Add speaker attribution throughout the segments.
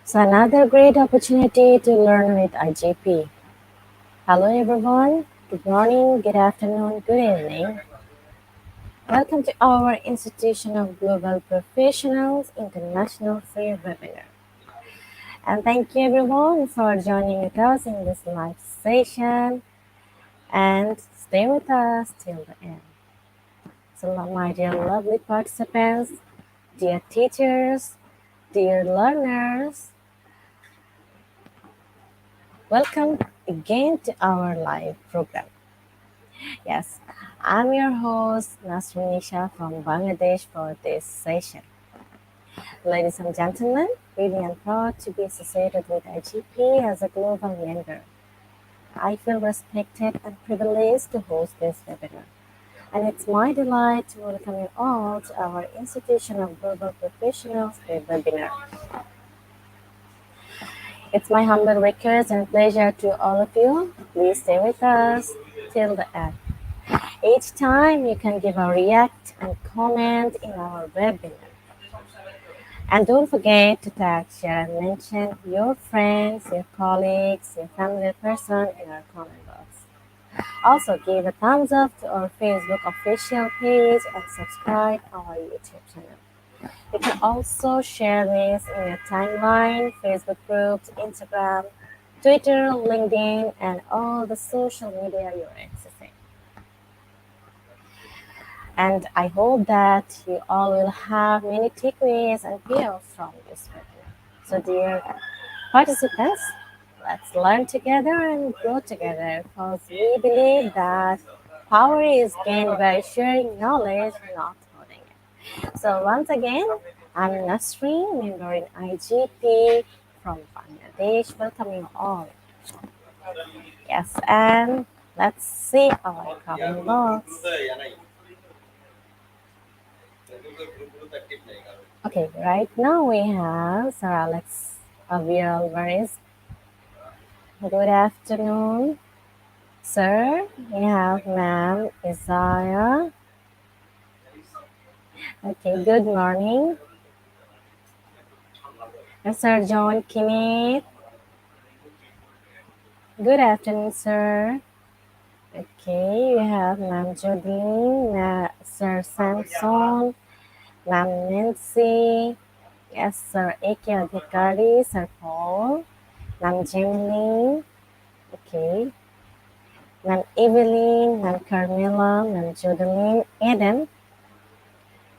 Speaker 1: So another great opportunity to learn with IGP. Hello everyone. Good morning, good afternoon, good evening. Welcome to our Institution of Global Professionals International Free Webinar. And thank you everyone for joining with us in this live session and stay with us till the end. So my dear lovely participants, dear teachers, dear learners, welcome again to our live program. Yes, I'm your host Nasrinisha from Bangladesh for this session. Ladies and gentlemen, really am proud to be associated with IGP as a global member. I feel respected and privileged to host this webinar. And it's my delight to welcome you all to our Institution of Global Professionals webinar. It's my humble request and pleasure to all of you. Please stay with us till the end. Each time you can give a react and comment in our webinar. And don't forget to tag, share, and mention your friends, your colleagues, your family person in our comment box. Also, give a thumbs up to our Facebook official page and subscribe our YouTube channel. You can also share this in your timeline, Facebook groups, Instagram, Twitter, LinkedIn, and all the social media you're accessing. And I hope that you all will have many takeaways and payoffs from this webinar. So, dear participants, let's learn together and grow together because we believe that power is gained by sharing knowledge, not holding it. So, once again, I'm Nasreen, member in IGP from Bangladesh. Welcome you all. Yes, and let's see our comment box. Okay, right now we have Sir Alex Avial Varis. Good afternoon, sir. We have Ma'am Isaiah. Okay, good morning. And Sir John Kinney. Good afternoon, sir. Okay, we have Ma'am Jodine, Sir Samson, Ma'am Nancy, yes, Sir Eke Adhikari, Sir Paul, Ma'am Jimmy, okay, Ma'am Evelyn, Ma'am Carmela, Ma'am Jodeline, Eden,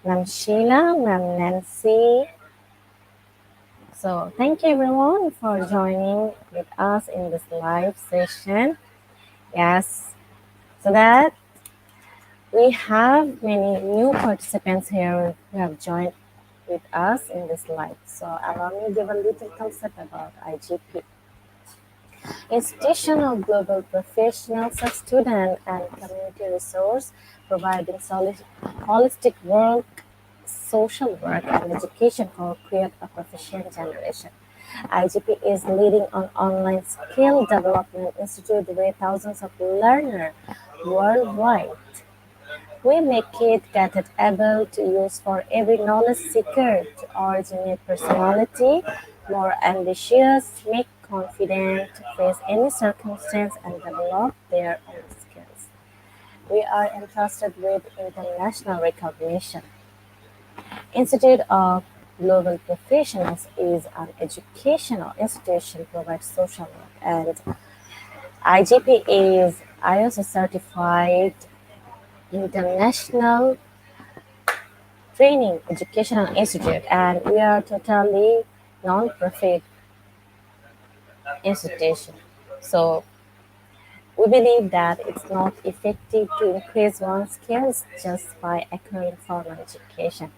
Speaker 1: Ma'am Sheila, Ma'am Nancy. So thank you everyone for joining with us in this live session. Yes, so that we have many new participants here who have joined with us in this live. So allow me to give a little concept about IGP. Institution of Global Professionals, a student and community resource providing holistic work, social work, and education for create a proficient generation. IGP is leading an online skill development institute with thousands of learners worldwide. We make it able to use for every knowledge seeker to originate personality, more ambitious, make confident, face any circumstance, and develop their own skills. We are entrusted with international recognition. Institute of Global Professionals is an educational institution provides social work, and IGP is ISO certified international training educational institute, and we are totally non-profit institution. So we believe that it's not effective to increase one's skills just by acquiring formal education.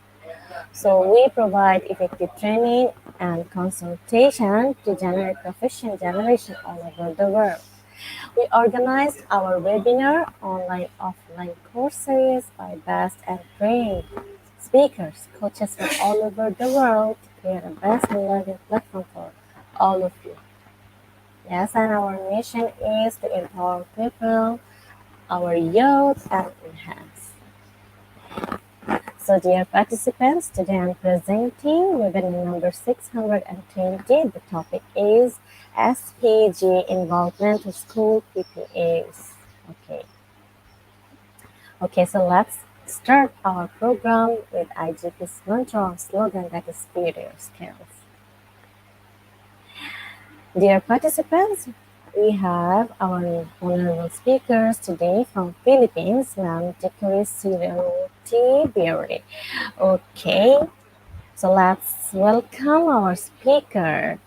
Speaker 1: So we provide effective training and consultation to generate proficient generation all over the world. We organized our webinar, online, offline courses by best and trained speakers, coaches from all over the world to create a best learning platform for all of you. Yes, and our mission is to empower people, our youth, and enhance. So, dear participants, today I'm presenting webinar number 620. The topic is SPG involvement of school PPAs. Okay, so let's start our program with IGP's mantra slogan that is Speed Your Skills. Dear participants, we have our honorable speakers today from Philippines, Ma'am Dickory Berry. Okay, so let's welcome our speaker.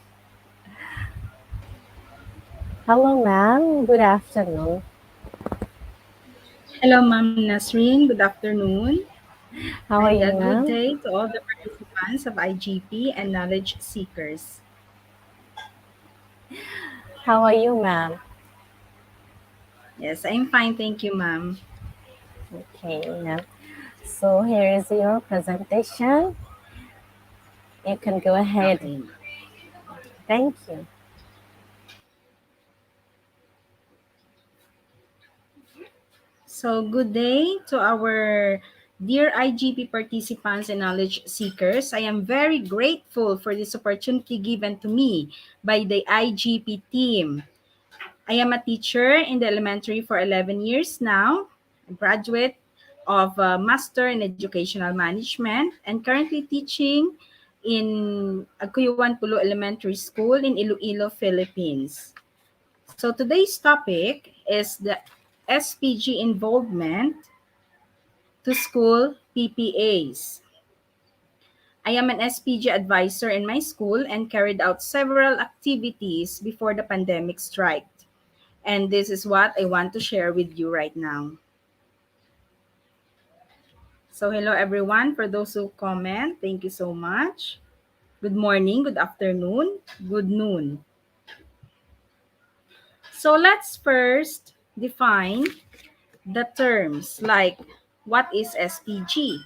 Speaker 1: Hello, ma'am. Good afternoon.
Speaker 2: Hello, Ma'am Nasreen. Good afternoon.
Speaker 1: How are
Speaker 2: And
Speaker 1: you,
Speaker 2: a good
Speaker 1: ma'am?
Speaker 2: day to all the participants of IGP and knowledge seekers.
Speaker 1: How are you, ma'am?
Speaker 2: Yes, I'm fine. Thank you, ma'am.
Speaker 1: Okay, ma'am. So here is your presentation. You can go ahead.
Speaker 2: Okay.
Speaker 1: Thank you.
Speaker 2: So, good day to our dear IGP participants and knowledge seekers. I am very grateful for this opportunity given to me by the IGP team. I am a teacher in the elementary for 11 years now, a graduate of Master in Educational Management, and currently teaching in Aguyuan Pulo Elementary School in Iloilo, Philippines. So today's topic is the SPG involvement to school PPAs. I am an SPG advisor in my school and carried out several activities before the pandemic struck. And this is what I want to share with you right now. So, hello everyone. For those who comment, thank you so much. Good morning, good afternoon, good noon. So, let's first define the terms like what is SPG?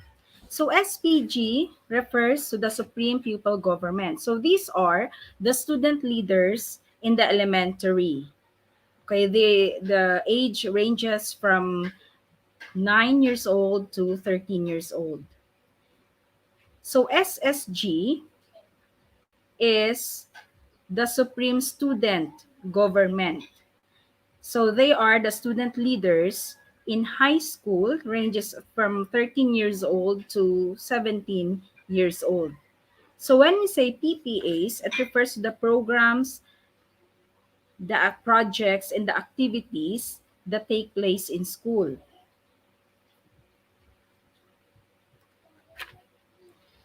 Speaker 2: So, SPG refers to the Supreme Pupil Government. So, these are the student leaders in the elementary. Okay, the age ranges from 9 years old to 13 years old. So SSG is the Supreme Student Government. So they are the student leaders in high school, ranges from 13 years old to 17 years old. So when we say PPAs, it refers to the programs, the projects, and the activities that take place in school.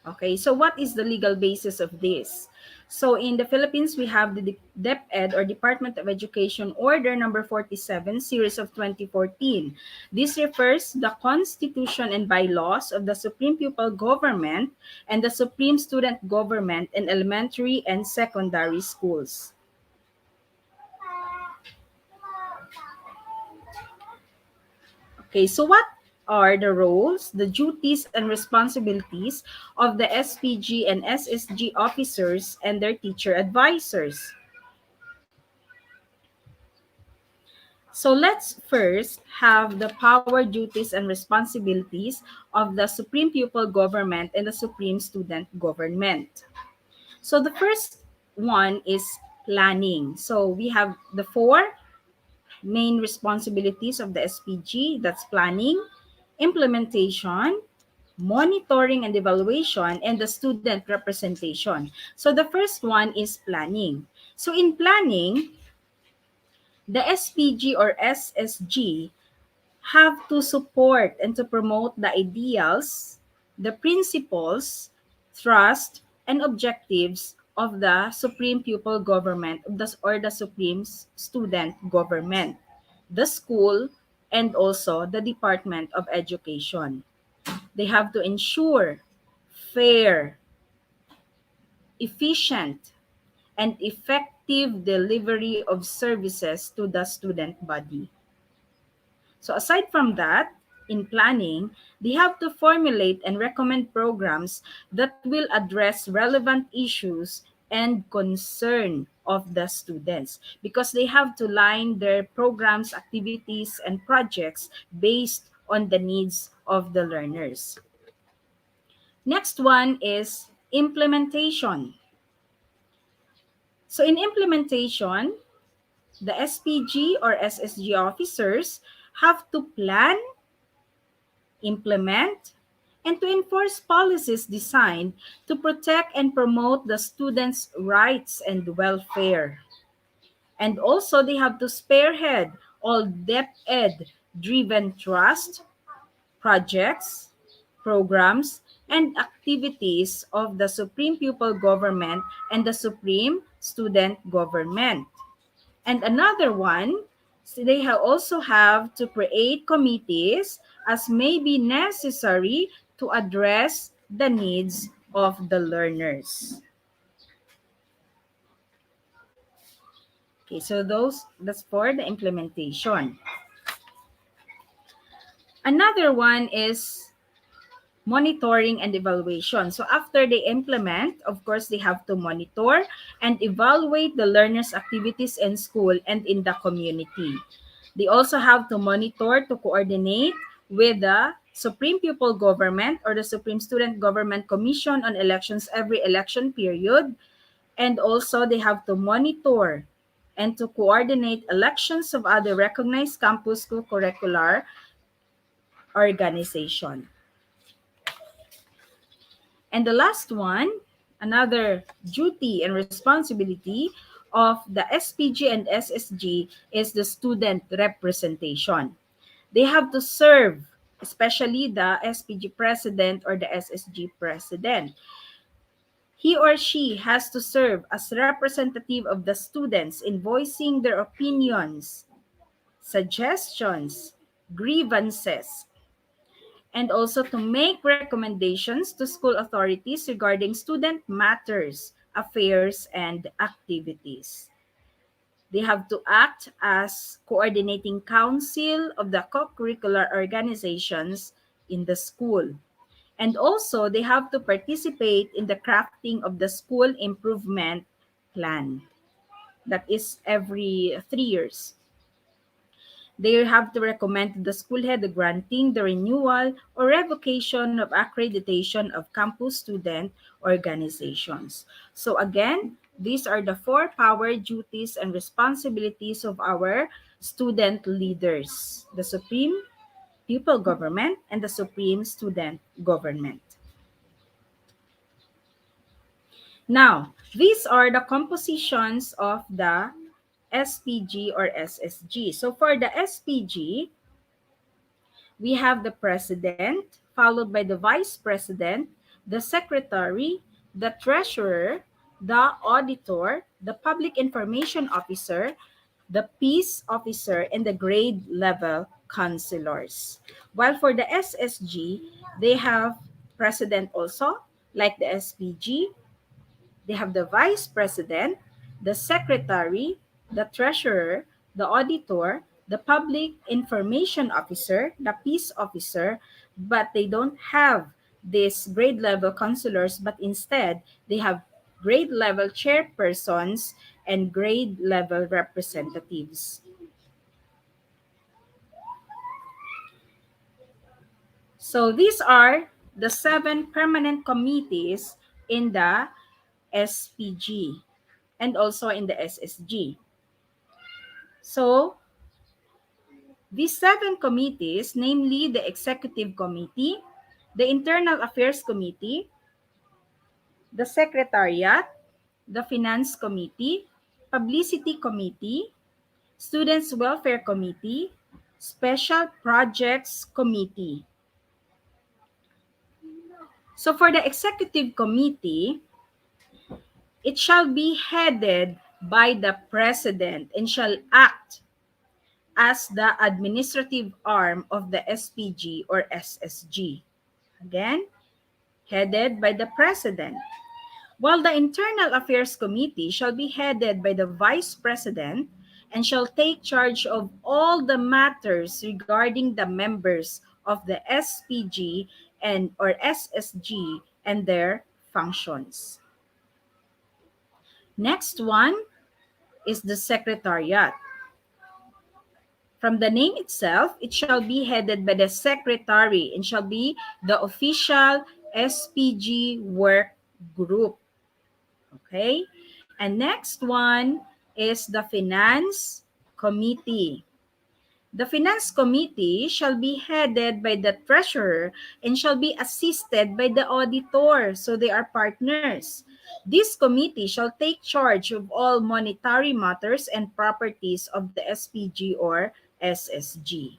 Speaker 2: Okay, so what is the legal basis of this? So in the Philippines, we have the DepEd or Department of Education Order number 47, series of 2014. This refers the constitution and bylaws of the Supreme Pupil Government and the Supreme Student Government in elementary and secondary schools. Okay, so what are the roles, the duties, and responsibilities of the SPG and SSG officers and their teacher advisors? So let's first have the power, duties, and responsibilities of the Supreme Pupil Government and the Supreme Student Government. So the first one is planning. So we have the four main responsibilities of the SPG, that's planning, implementation, monitoring and evaluation, and the student representation. So the first one is planning. So in planning, the SPG or SSG have to support and to promote the ideals, the principles, trust, and objectives of the Supreme Pupil Government or the Supreme Student Government, the school, and also the Department of Education. They have to ensure fair, efficient, and effective delivery of services to the student body. So aside from that, in planning, they have to formulate and recommend programs that will address relevant issues and concern of the students because they have to line their programs, activities, and projects based on the needs of the learners. Next one is implementation. So in implementation, the SPG or SSG officers have to plan, implement, and to enforce policies designed to protect and promote the students' rights and welfare. And also, they have to spearhead all DepEd driven trust, projects, programs, and activities of the Supreme Pupil Government and the Supreme Student Government. And another one, so they also have to create committees as may be necessary to address the needs of the learners. Okay, so that's for the implementation. Another one is monitoring and evaluation. So after they implement, of course, they have to monitor and evaluate the learners' activities in school and in the community. They also have to monitor to coordinate with the Supreme Pupil Government or the Supreme Student Government Commission on elections every election period. And also they have to monitor and to coordinate elections of other recognized campus co-curricular organization. And the last one, another duty and responsibility of the SPG and SSG is the student representation. They have to serve, especially the SPG president or the SSG president. He or she has to serve as representative of the students in voicing their opinions, suggestions, grievances, and also to make recommendations to school authorities regarding student matters, affairs, and activities. They have to act as coordinating council of the co-curricular organizations in the school. And also, they have to participate in the crafting of the school improvement plan. That is every 3 years. They have to recommend to the school head the granting, the renewal, or revocation of accreditation of campus student organizations. So again, these are the 4 power, duties, and responsibilities of our student leaders, the Supreme Pupil Government and the Supreme Student Government. Now, these are the compositions of the SPG or SSG. So for the SPG, we have the president, followed by the vice president, the secretary, the treasurer, the auditor, the public information officer, the peace officer, and the grade level counselors. While for the SSG, they have president also, like the SPG, they have the vice president, the secretary, the treasurer, the auditor, the public information officer, the peace officer, but they don't have these grade level counselors, but instead they have grade level chairpersons and grade level representatives. So these are the 7 permanent committees in the SPG and also in the SSG. So these 7 committees, namely the Executive Committee, the Internal Affairs Committee, the Secretariat, the Finance Committee, Publicity Committee, Students Welfare Committee, Special Projects Committee. So for the Executive Committee, it shall be headed by the President and shall act as the administrative arm of the SPG or SSG. Again, headed by the President. While the Internal Affairs Committee shall be headed by the Vice President and shall take charge of all the matters regarding the members of the SPG and or SSG and their functions. Next one is the Secretariat. From the name itself, it shall be headed by the secretary and shall be the official SPG work group. Okay? And next one is the finance committee. The finance committee shall be headed by the treasurer and shall be assisted by the auditor. So they are partners. This committee shall take charge of all monetary matters and properties of the SPG or SSG.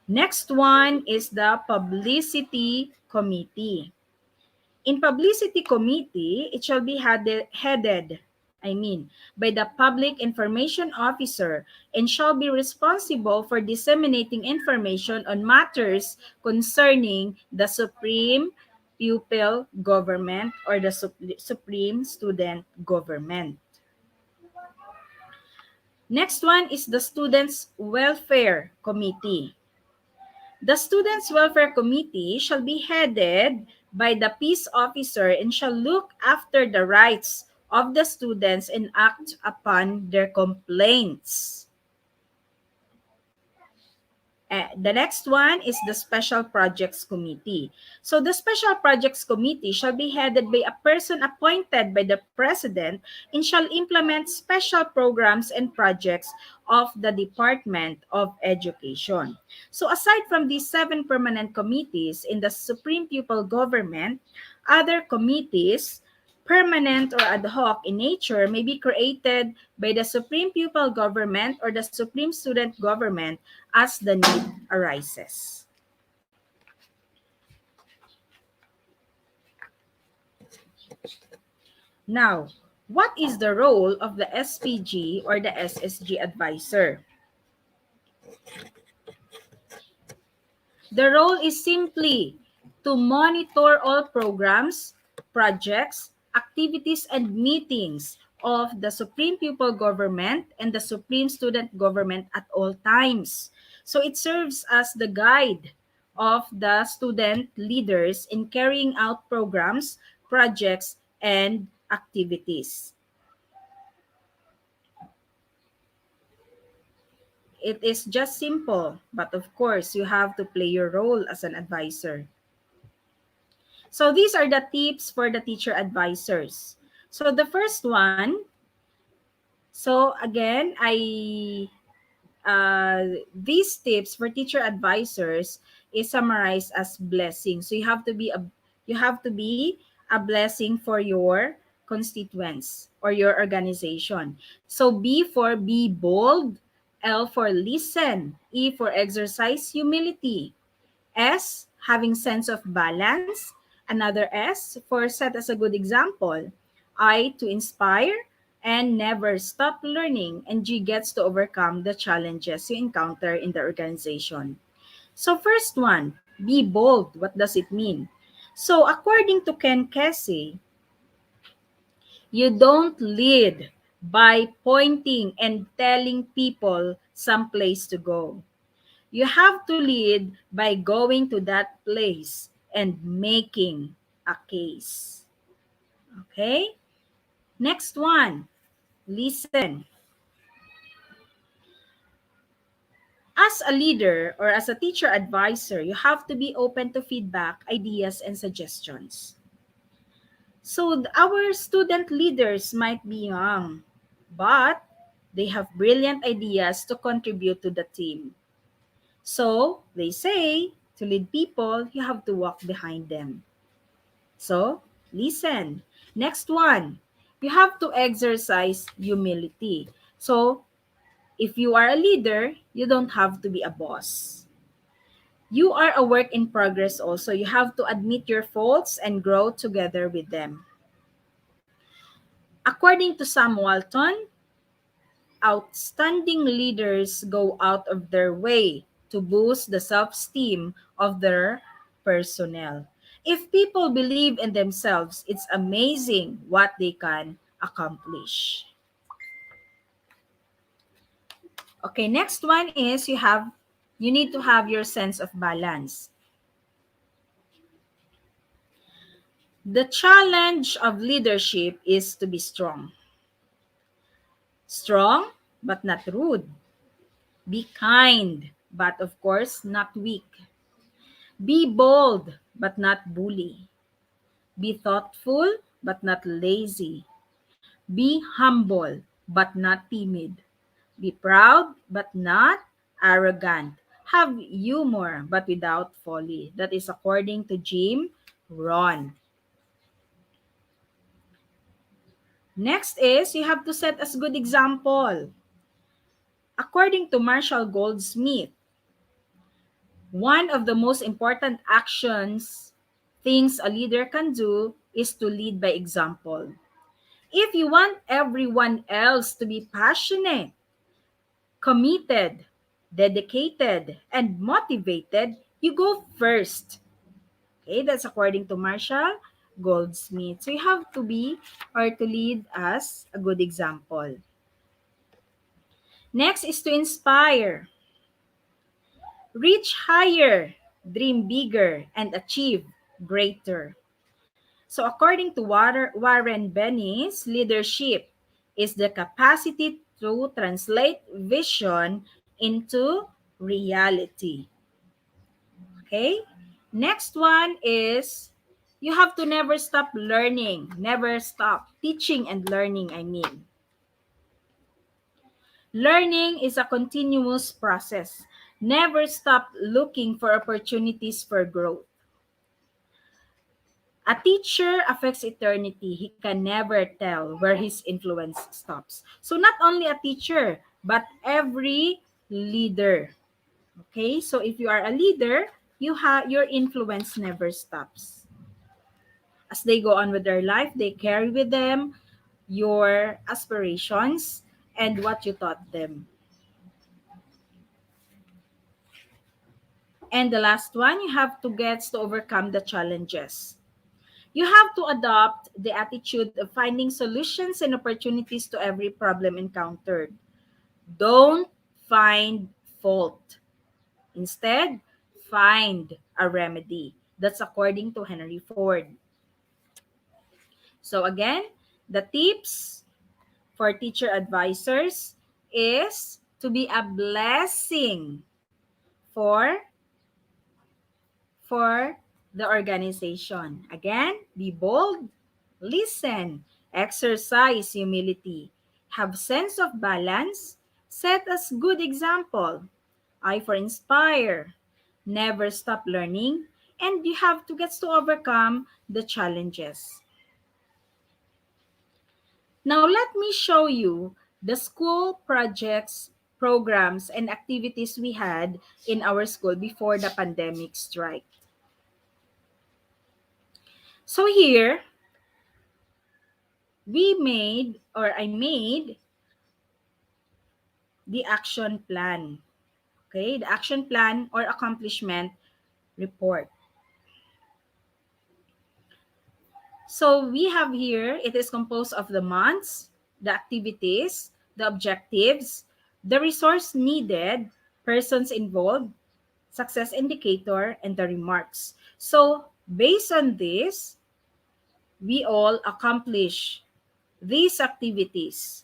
Speaker 2: Next one is the publicity committee. In publicity committee, it shall be headed by the public information officer and shall be responsible for disseminating information on matters concerning the supreme pupil government or the supreme student government. Next one is the students welfare committee. The Students' Welfare Committee shall be headed by the peace officer and shall look after the rights of the students and act upon their complaints. The next one is the Special Projects Committee. So the Special Projects Committee shall be headed by a person appointed by the President and shall implement special programs and projects of the Department of Education. So aside from these 7 permanent committees in the Supreme Pupil Government, other committees, permanent or ad hoc in nature, may be created by the Supreme Pupil Government or the Supreme Student Government as the need arises. Now, what is the role of the SPG or the SSG advisor? The role is simply to monitor all programs, projects, activities, and meetings of the Supreme Pupil Government and the Supreme Student Government at all times. So it serves as the guide of the student leaders in carrying out programs, projects, and activities. It is just simple, but of course, you have to play your role as an advisor. So these are the tips for the teacher advisors. So the first one, so again, these tips for teacher advisors is summarized as blessing. So you have to be a blessing for your constituents or your organization. So B for be bold, L for listen, E for exercise humility, S, having sense of balance. Another S for set as a good example. I, to inspire. And never stop learning. And G gets to overcome the challenges you encounter in the organization. So first one, be bold. What does it mean? So according to Ken Kesey, you don't lead by pointing and telling people some place to go. You have to lead by going to that place and making a case. Okay? Next one, listen. As a leader or as a teacher advisor, you have to be open to feedback, ideas, and suggestions. So our student leaders might be young, but they have brilliant ideas to contribute to the team. So they say, to lead people, you have to walk behind them. So, listen. Next one, you have to exercise humility. So, if you are a leader, you don't have to be a boss. You are a work in progress also. You have to admit your faults and grow together with them. According to Sam Walton, outstanding leaders go out of their way to boost the self-esteem of their personnel. If people believe in themselves, it's amazing what they can accomplish. Okay, next one is you need to have your sense of balance. The challenge of leadership is to be strong. Strong, but not rude. Be kind, but of course not weak. Be bold, but not bully. Be thoughtful, but not lazy. Be humble, but not timid. Be proud, but not arrogant. Have humor, but without folly. That is according to Jim Rohn. Next is, you have to set as good example. According to Marshall Goldsmith, one of the most important actions things a leader can do is to lead by example. If you want everyone else to be passionate, committed, dedicated, and motivated, you go first. Okay, that's according to Marshall Goldsmith. So you have to be or to lead as a good example. Next is to inspire. Reach higher, dream bigger, and achieve greater. So according to Warren Bennis, leadership is the capacity to translate vision into reality. Okay? Next one is you have to never stop learning, never stop teaching and learning, I mean. Learning is a continuous process. Never stop looking for opportunities for growth. A teacher affects eternity. He can never tell where his influence stops. So not only a teacher, but every leader. Okay? So if you are a leader, your influence never stops. As they go on with their life, they carry with them your aspirations and what you taught them. And the last one, you have to get to overcome the challenges. You have to adopt the attitude of finding solutions and opportunities to every problem encountered. Don't find fault. Instead, find a remedy. That's according to Henry Ford. So again, the tips for teacher advisors is to be a blessing for for the organization. Again, be bold, listen, exercise humility, have sense of balance, set as good example, I for inspire, never stop learning, and you have to get to overcome the challenges. Now let me show you the school projects, programs, and activities we had in our school before the pandemic strike. So here, I made the action plan. Okay, the action plan or accomplishment report. So we have here, it is composed of the months, the activities, the objectives, the resource needed, persons involved, success indicator, and the remarks. So based on this, we all accomplish these activities.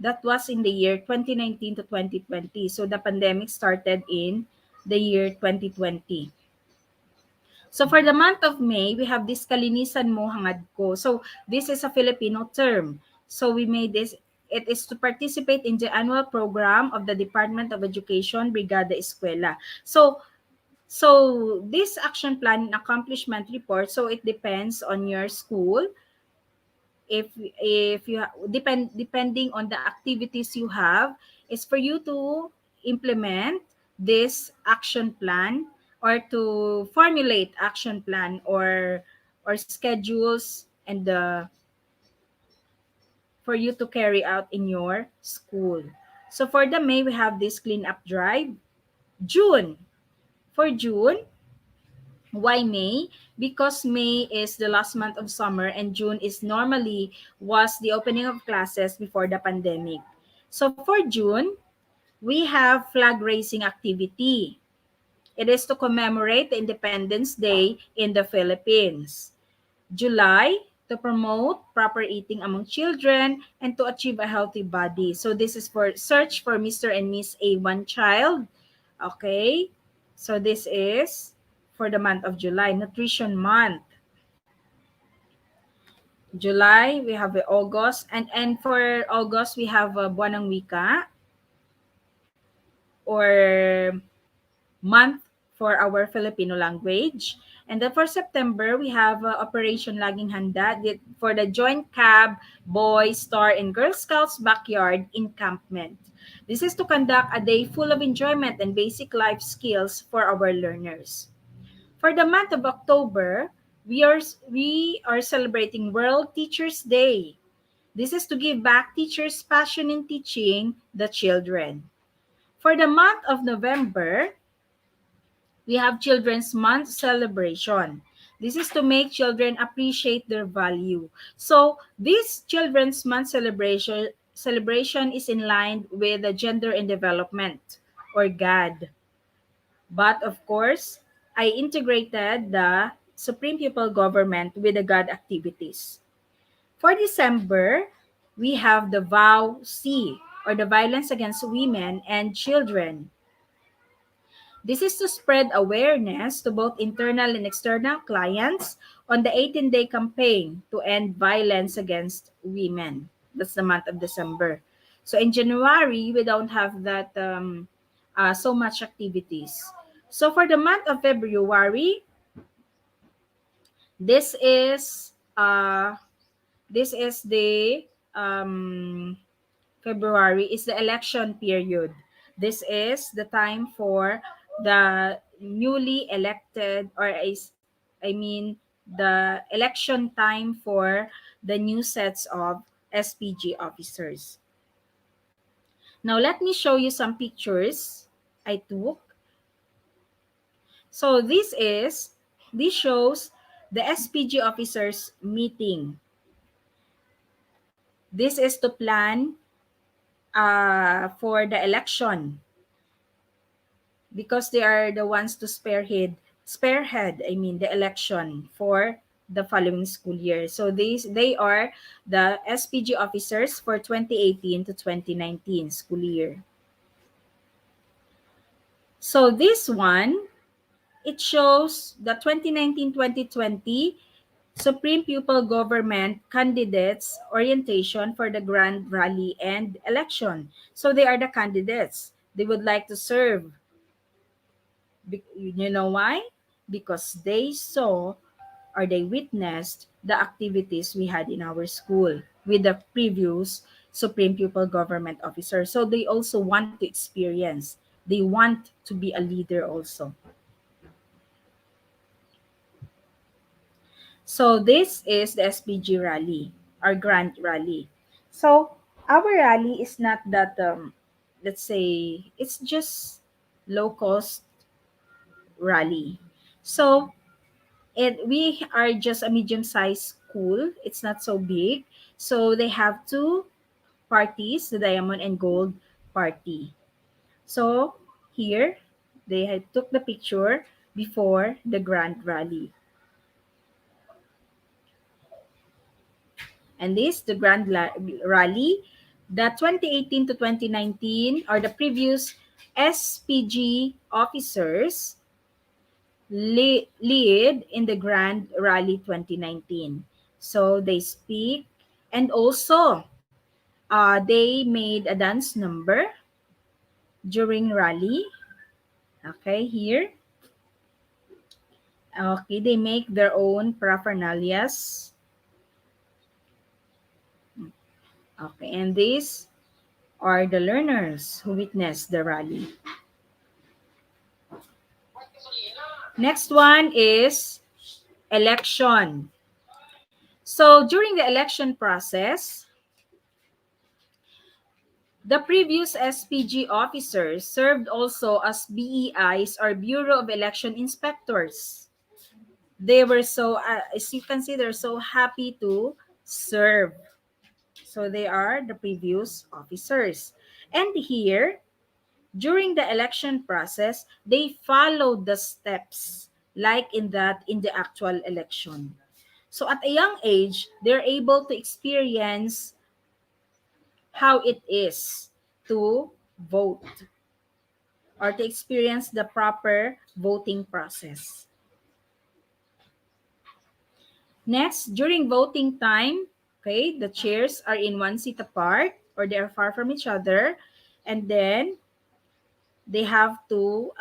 Speaker 2: That was in the year 2019 to 2020. So the pandemic started in the year 2020. So for the month of May, we have this kalinisan mo hangad ko. So this is a Filipino term. So we made this, it is to participate in the annual program of the Department of Education, Brigada Eskwela. So this action plan and accomplishment report, so it depends on your school. If you depending on the activities you have, is for you to implement this action plan or to formulate action plan or schedules and for you to carry out in your school. So for the May, we have this cleanup drive. June, for June, why May? Because May is the last month of summer and June is normally was the opening of classes before the pandemic. So for June, we have flag raising activity. It is to commemorate the Independence Day in the Philippines. July, to promote proper eating among children and to achieve a healthy body. So this is for search for Mr. and Miss A1 child. Okay? So this is for the month of July, Nutrition Month. July, we have August, and for August, we have Buwan ng Wika, or month for our Filipino language. And then for September, we have Operation Laging Handa for the Joint Cab, Boy, Star, and Girl Scouts Backyard Encampment. This is to conduct a day full of enjoyment and basic life skills for our learners. For the month of October, we are celebrating World Teachers Day. This is to give back teachers' passion in teaching the children. For the month of November, we have Children's Month celebration. This is to make children appreciate their value. So this Children's Month celebration is in line with the Gender and Development, or GAD. But of course, I integrated the Supreme Pupil Government with the GAD activities. For December, we have the VOW C, or the Violence Against Women and Children. This is to spread awareness to both internal and external clients on the 18-day campaign to end violence against women. That's the month of December. So in January, we don't have that so much activities. So for the month of February, this is uh, this is the February is the election period. This is the time for the newly elected, or I mean the election time for the new sets of SPG officers. Now let me show you some pictures I took. So this shows the SPG officers meeting. This is to plan for the election, because they are the ones to spearhead the election for the following school year. So they are the SPG officers for 2018 to 2019 school year. So this one, it shows the 2019-2020 Supreme Pupil Government candidates orientation for the Grand Rally and election. So they are the candidates. They would like to serve. You know why? Because they saw, or they witnessed the activities we had in our school with the previous Supreme Pupil Government officer. So they also want to experience. They want to be a leader also. So this is the SPG rally, our Grand Rally. So our rally is not that, let's say, it's just low cost rally. So we are just a medium-sized school. It's not so big. So they have two parties, the Diamond and Gold party. So here, they had took the picture before the Grand Rally. And this, the Rally, the 2018 to 2019, or the previous SPG officers lead in the Grand Rally 2019. So they speak, and also they made a dance number during rally. Okay, here. Okay, they make their own paraphernalias. Okay, and these are the learners who witnessed the rally. Next one is election. So during the election process, the previous SPG officers served also as BEIs, or Bureau of Election Inspectors. They were so, as you can see, they're so happy to serve. So they are the previous officers. And here, during the election process, they followed the steps like in the actual election. So at a young age, they're able to experience how it is to vote, or to experience the proper voting process. Next, during voting time, okay, the chairs are in one seat apart or they are far from each other. And then they have to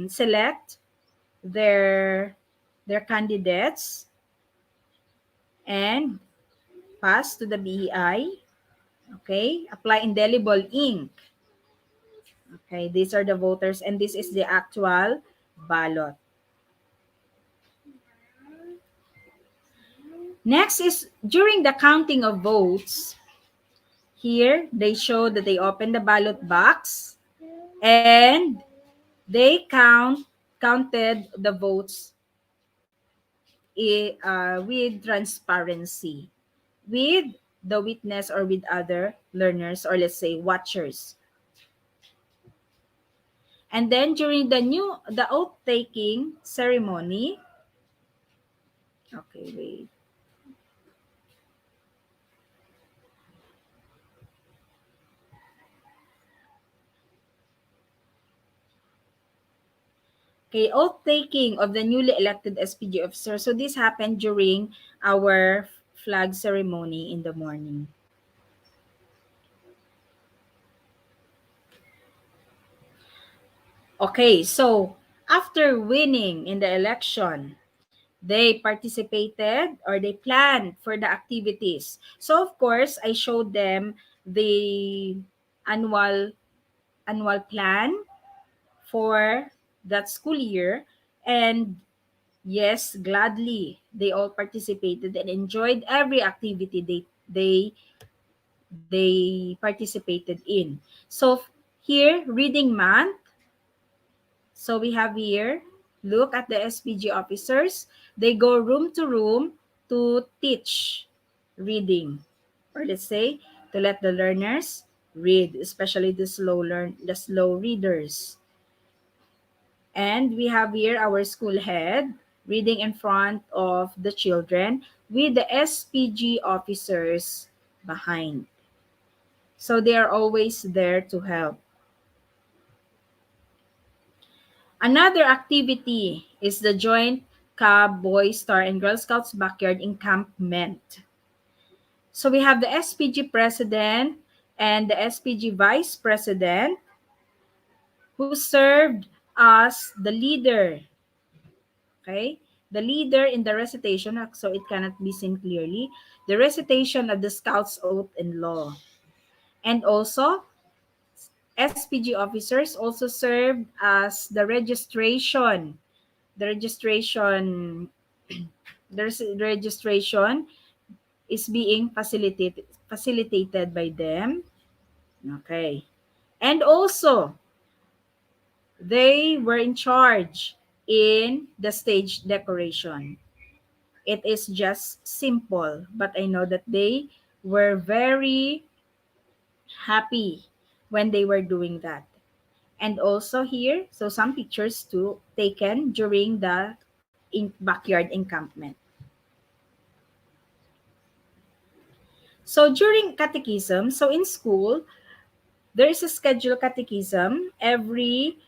Speaker 2: select their their candidates and pass to the BEI. Okay, apply indelible ink. Okay, these are the voters and this is the actual ballot. Next is during the counting of votes. Here, they show that they open the ballot box and they counted the votes with transparency, with the witness or with other learners or let's say watchers. And then during the oath taking ceremony, okay, wait. Okay, oath taking of the newly elected SPG officer. So this happened during our flag ceremony in the morning. Okay, so after winning in the election, they participated or they planned for the activities. So of course, I showed them the annual annual plan for that school year, and yes, gladly they all participated and enjoyed every activity they participated in. So here, reading month. So we have here, look at the SPG officers. They go room to room to teach reading, or let's say to let the learners read, especially the slow readers. And we have here our school head reading in front of the children with the SPG officers behind. So they are always there to help. Another activity is the joint Cub Boy Star and Girl Scouts backyard encampment. So we have the SPG president and the SPG vice president who served as the leader. Okay? The leader in the recitation, so it cannot be seen clearly, the recitation of the Scouts Oath and Law. And also, SPG officers also served as the registration. The registration the registration is being facilitated by them. Okay. And also, they were in charge in the stage decoration. It is just simple, but I know that they were very happy when they were doing that. And also here, so some pictures too taken during the backyard encampment. So during catechism, so in school, there is a scheduled catechism every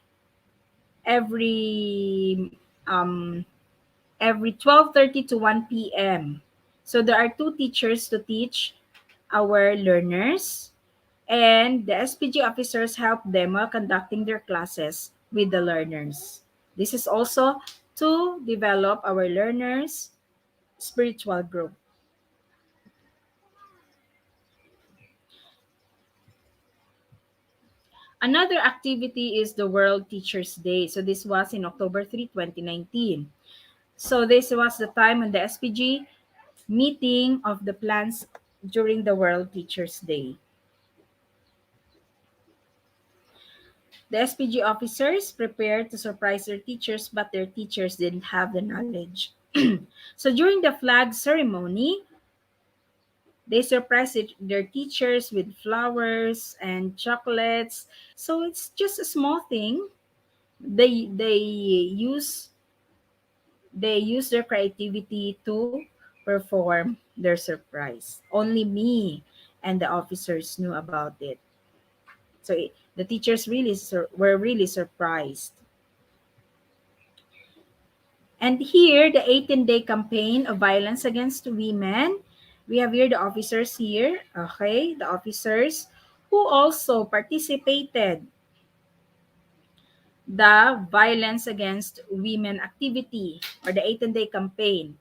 Speaker 2: every 12:30 to 1 p.m. So there are two teachers to teach our learners, and the SPG officers help them while conducting their classes with the learners. This is also to develop our learners' spiritual growth. Another activity is the World Teachers Day. So this was in October 3, 2019. So this was the time when the SPG meeting of the plans during the World Teachers Day. The SPG officers prepared to surprise their teachers, but their teachers didn't have the knowledge. So during the flag ceremony, they surprised their teachers with flowers and chocolates. So it's just a small thing. Use they use their creativity to perform their surprise. Only me and the officers knew about it. So the teachers were really surprised. And here, the 18-day campaign of violence against women. We have here the officers here, okay, the officers who also participated the violence against women activity or the 18-day campaign.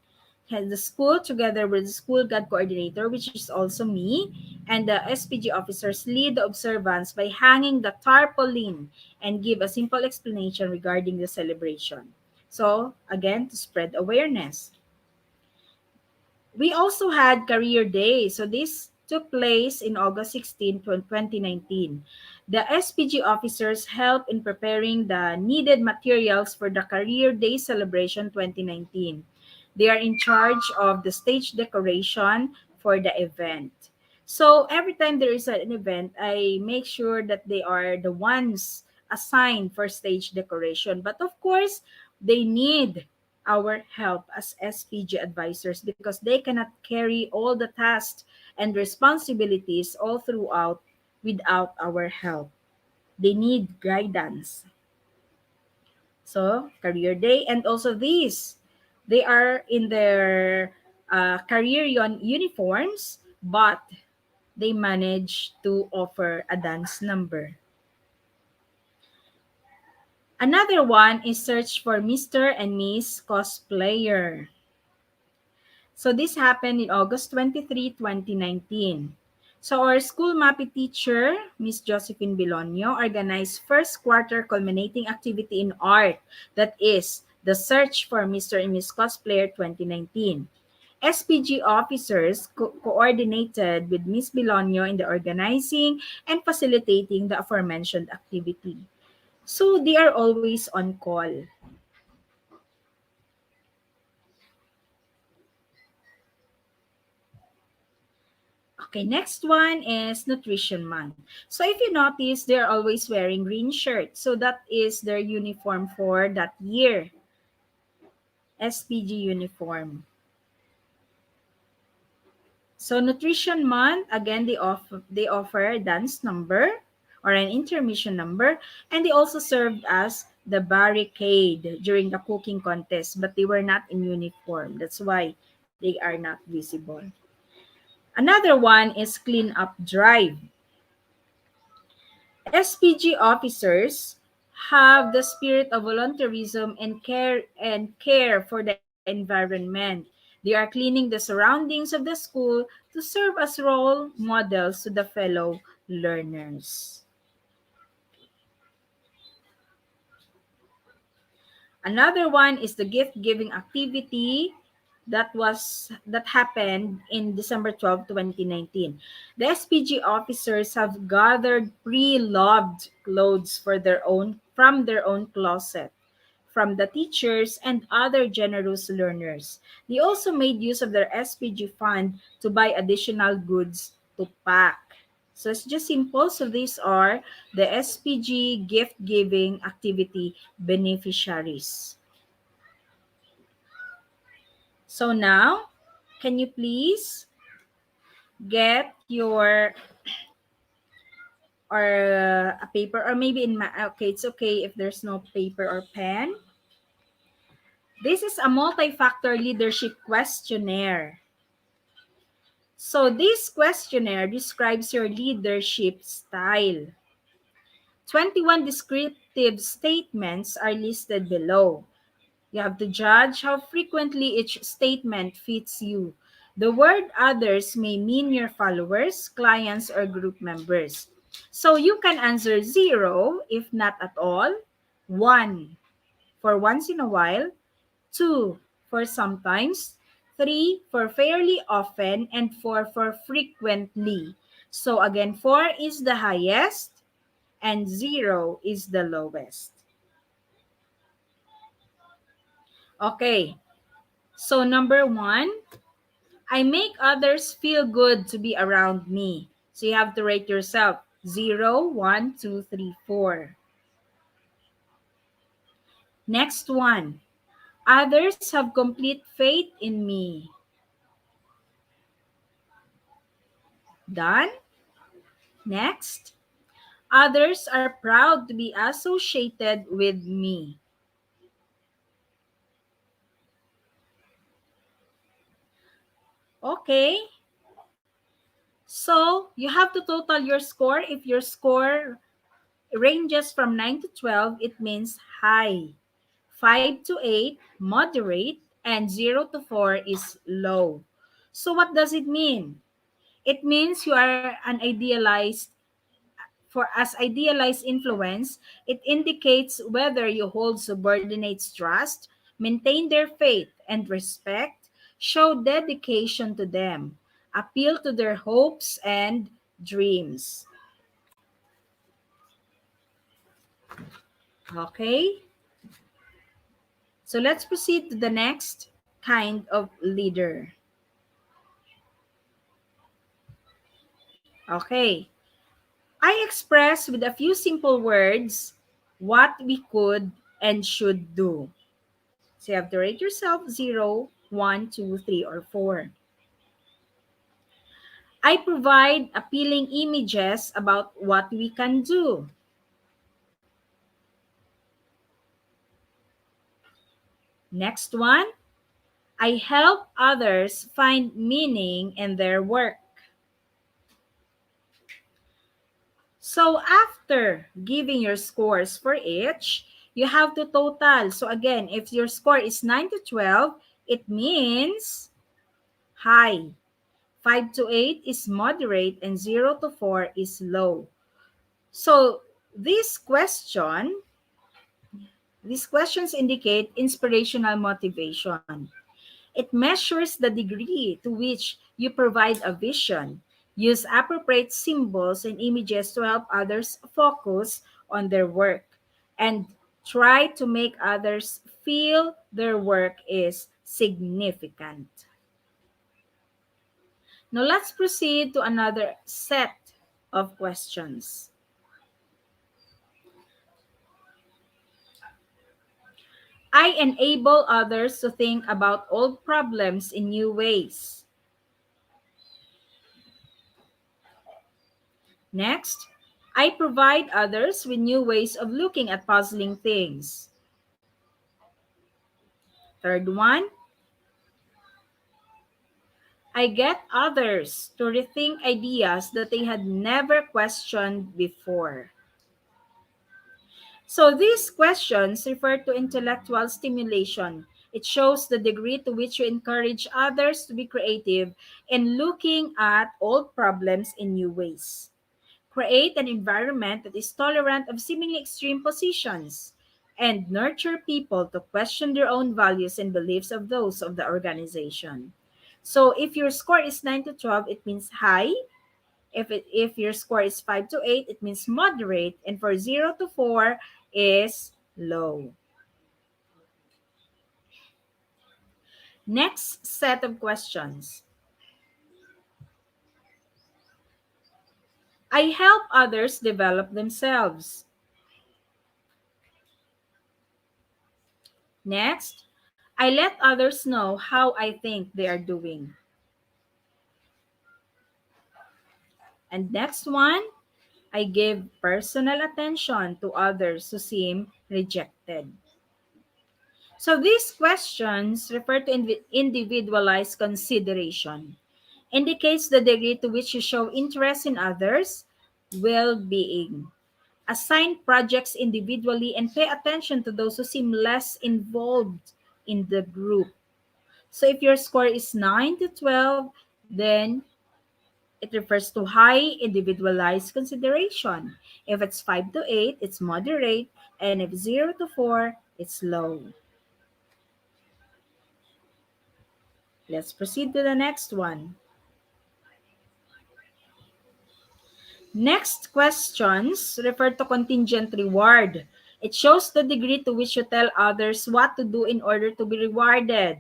Speaker 2: Has the school together with the school guard coordinator, which is also me, and the SPG officers lead the observance by hanging the tarpaulin and give a simple explanation regarding the celebration. So, again, to spread awareness. We also had Career Day. So this took place in August 16, 2019. The SPG officers helped in preparing the needed materials for the Career Day celebration 2019. They are in charge of the stage decoration for the event. So every time there is an event, I make sure that they are the ones assigned for stage decoration. But of course, they need our help as SPG advisors because they cannot carry all the tasks and responsibilities all throughout without our help. They need guidance. So, career day and also these, they are in their uniforms, but they manage to offer a dance number. Another one is search for Mr. and Miss Cosplayer. So this happened in August 23, 2019. So our school MAPI teacher, Miss Josephine Bilonio, organized first quarter culminating activity in art, that is the search for Mr. and Miss Cosplayer 2019. SPG officers coordinated with Miss Bilonio in the organizing and facilitating the aforementioned activity. So they are always on call. Okay, next one is Nutrition Month. So if you notice, they're always wearing green shirts. So that is their uniform for that year, SPG uniform. So Nutrition Month, again, they offer a dance number or an intermission number, and they also served as the barricade during the cooking contest, but they were not in uniform. That's why they are not visible. Another one is Clean Up Drive. SPG officers have the spirit of volunteerism and care for the environment. They are cleaning the surroundings of the school to serve as role models to the fellow learners. Another one is the gift giving activity that happened in December 12, 2019. The SPG officers have gathered pre-loved clothes from their own closet from the teachers and other generous learners. They also made use of their SPG fund to buy additional goods to pack. So it's just simple. So these are the SPG gift giving activity beneficiaries. So now, can you please get your or a paper or maybe okay, it's okay if there's no paper or pen. This is a multi-factor leadership questionnaire. So this questionnaire describes your leadership style. 21 descriptive statements are listed below. You have to judge how frequently each statement fits you. The word others may mean your followers, clients, or group members. So you can answer 0 if not at all, 1 for once in a while, 2 for sometimes, 3 for fairly often, and 4 for frequently. So again, 4 is the highest and 0 is the lowest. Okay, so number 1, I make others feel good to be around me. So you have to rate yourself 0, 1, 2, 3, 4. Next one, others have complete faith in me. Done? Next, others are proud to be associated with me. Okay, so you have to total your score. If your score ranges from 9 to 12, it means high. 5 to 8, moderate, and 0 to 4 is low. So what does it mean? It means you are an idealized for as idealized influence, it indicates whether you hold subordinates trust, maintain their faith and respect, show dedication to them, appeal to their hopes and dreams. Okay? So let's proceed to the next kind of leader. Okay. I express with a few simple words what we could and should do. So you have to rate yourself 0, 1, 2, 3, or 4. I provide appealing images about what we can do. Next one, I help others find meaning in their work. So after giving your scores for each, you have to total. So again, if your score is 9 to 12, it means high. 5 to 8 is moderate and 0 to 4 is low. So this question, these questions indicate inspirational motivation. It measures the degree to which you provide a vision, use appropriate symbols and images to help others focus on their work, and try to make others feel their work is significant. Now let's proceed to another set of questions. I enable others to think about old problems in new ways. Next, I provide others with new ways of looking at puzzling things. Third one, I get others to rethink ideas that they had never questioned before. So these questions refer to intellectual stimulation. It shows the degree to which you encourage others to be creative in looking at old problems in new ways. Create an environment that is tolerant of seemingly extreme positions, and nurture people to question their own values and beliefs of those of the organization. So if your score is 9 to 12, it means high. If your score is 5 to 8, it means moderate. And for 0 to 4 is low. Next set of questions. I help others develop themselves. Next, I let others know how I think they are doing. And next one, I give personal attention to others who seem rejected. So these questions refer to individualized consideration. Indicates the degree to which you show interest in others' well-being. Assign projects individually and pay attention to those who seem less involved in the group. So if your score is 9 to 12, then it refers to high individualized consideration. If it's 5 to 8, it's moderate. And if 0 to 4, it's low. Let's proceed to the next one. Next questions refer to contingent reward. It shows the degree to which you tell others what to do in order to be rewarded.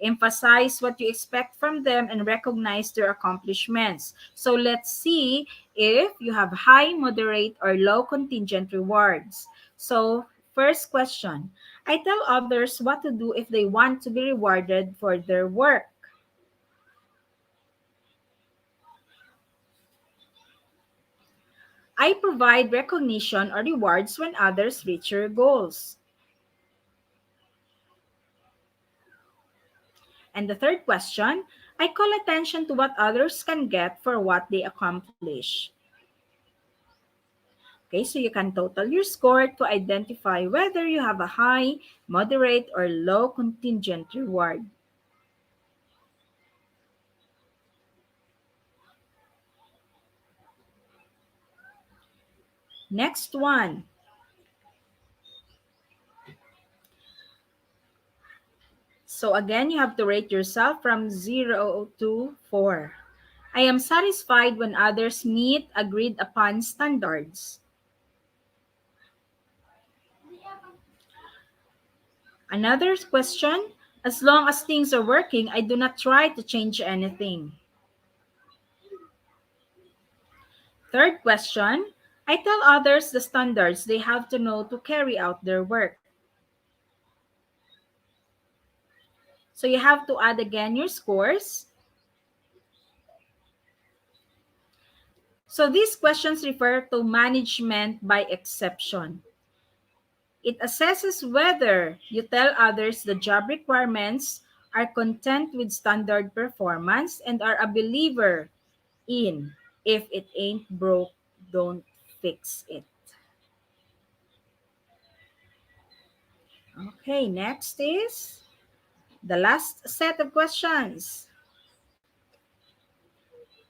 Speaker 2: Emphasize what you expect from them and recognize their accomplishments. So let's see if you have high, moderate, or low contingent rewards. So first question, I tell others what to do if they want to be rewarded for their work. I provide recognition or rewards when others reach your goals. And the third question, I call attention to what others can get for what they accomplish. Okay, so you can total your score to identify whether you have a high, moderate, or low contingent reward. Next one. So again, you have to rate yourself from 0 to 4. I am satisfied when others meet agreed upon standards. Another question, as long as things are working, I do not try to change anything. Third question, I tell others the standards they have to know to carry out their work. So you have to add again your scores. So these questions refer to management by exception. It assesses whether you tell others the job requirements, are content with standard performance, and are a believer in if it ain't broke, don't fix it. Okay, next is the last set of questions.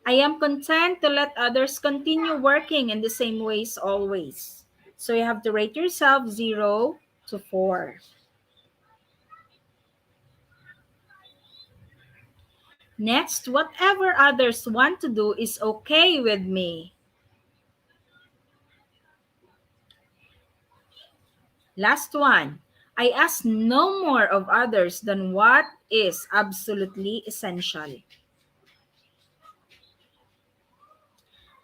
Speaker 2: I am content to let others continue working in the same ways always. So you have to rate yourself 0 to 4. Next, whatever others want to do is okay with me. Last one. I ask no more of others than what is absolutely essential.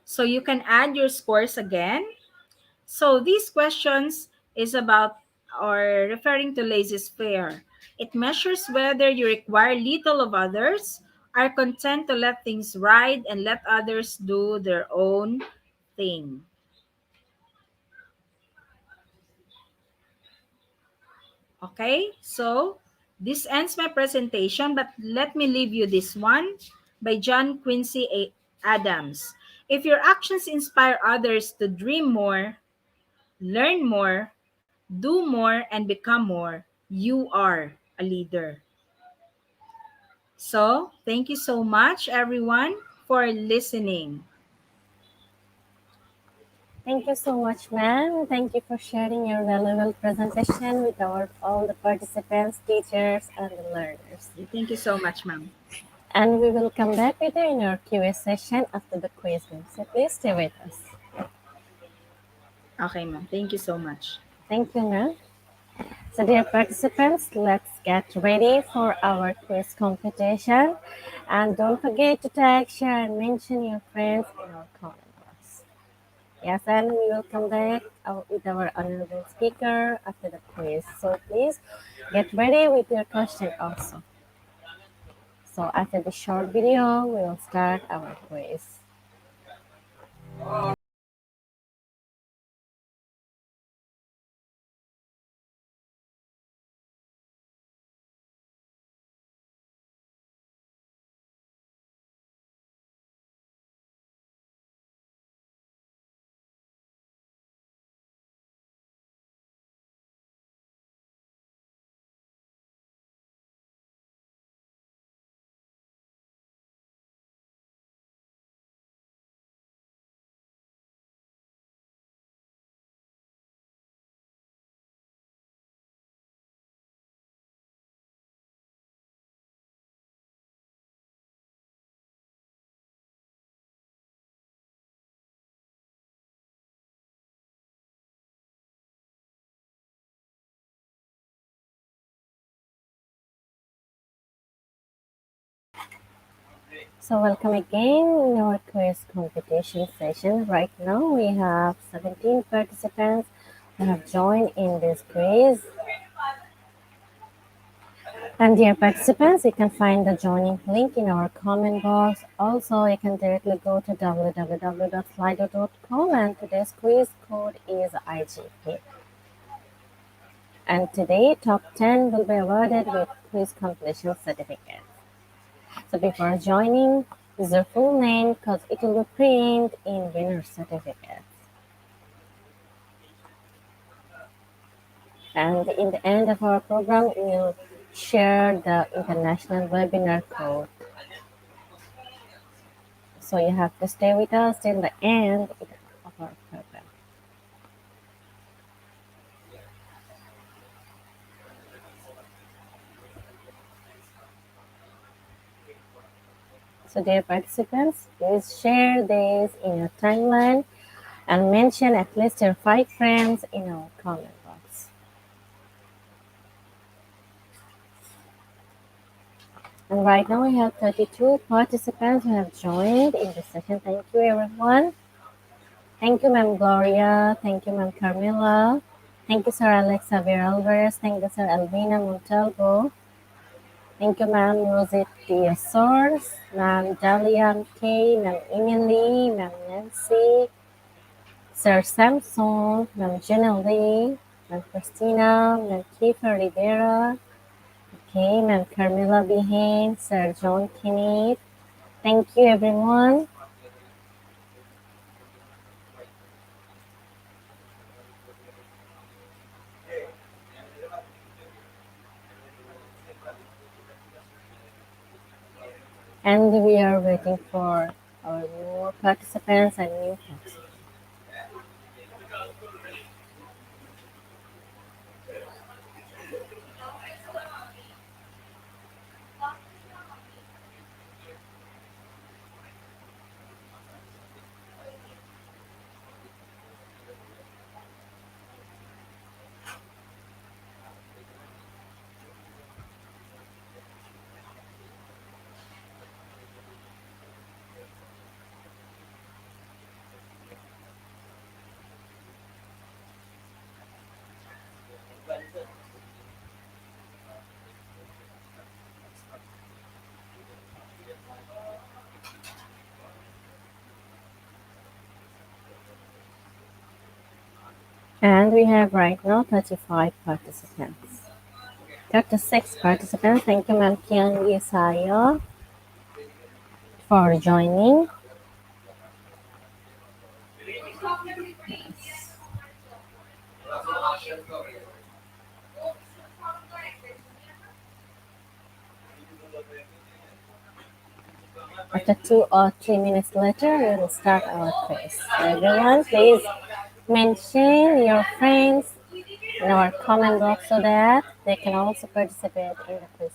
Speaker 2: So you can add your scores again. So these questions is about or referring to laissez-faire. It measures whether you require little of others, are content to let things ride and let others do their own thing. Okay, so this ends my presentation, but let me leave you this one by John Quincy Adams. If your actions inspire others to dream more, learn more, do more, and become more, you are a leader. So, thank you so much, everyone, for listening.
Speaker 1: Thank you so much, ma'am. Thank you for sharing your valuable presentation with all the participants, teachers, and the learners.
Speaker 2: Thank you so much, ma'am.
Speaker 1: And we will come back with you in our Q&A session after the quiz, ma'am. So please stay with us.
Speaker 2: Okay, ma'am. Thank you so much.
Speaker 1: Thank you, ma'am. So dear participants, let's get ready for our quiz competition. And don't forget to tag, share, and mention your friends in our comment box. Yes, and we will come back with our honorable speaker after the quiz. So please get ready with your question also. So after this short video, we will start our quiz. So welcome again in our quiz competition session. Right now we have 17 participants who have joined in this quiz. And dear participants, you can find the joining link in our comment box. Also, you can directly go to www.slido.com and today's quiz code is IGP. And today, top 10 will be awarded with quiz completion certificate. So before joining, use your full name because it will be printed in winner certificate. And in the end of our program, we'll share the international webinar code. So you have to stay with us till the end of our program. So dear participants, please share this in your timeline and mention at least your 5 friends in our comment box. And right now we have 32 participants who have joined in the session. Thank you everyone. Thank you Ma'am Gloria. Thank you Ma'am Carmela. Thank you Sir Alex Xavier Alvarez. Thank you Sir Alvina Montalvo. Thank you Ma'am Rosit Source, Ma'am Dalian K, Ma'am Emily, Ma'am Nancy, Sir Samson, Ma'am Jenna Lee, Ma'am Christina, Ma'am Kiefer Rivera, okay, Ma'am Carmela Behane, Sir John Kenneth. Thank you everyone. And we are waiting for our more participants and new participants. And we have right now 35 participants. 36 participants. Thank you, Ma'am Kian Yesaya, for joining. After 2 or 3 minutes later, we will start our quiz. So everyone, please mention your friends in our comment box so that they can also participate in the quiz.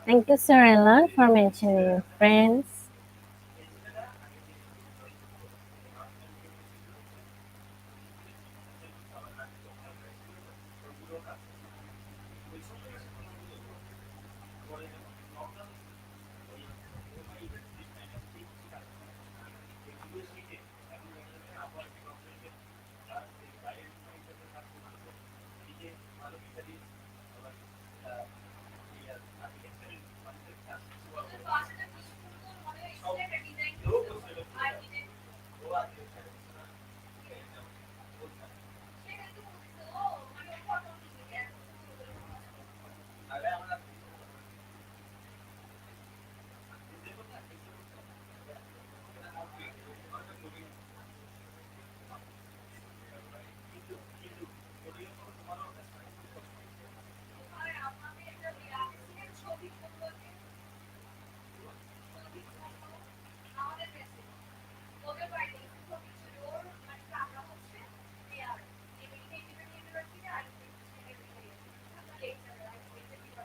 Speaker 1: Thank you, Sir Ella, for mentioning your friends.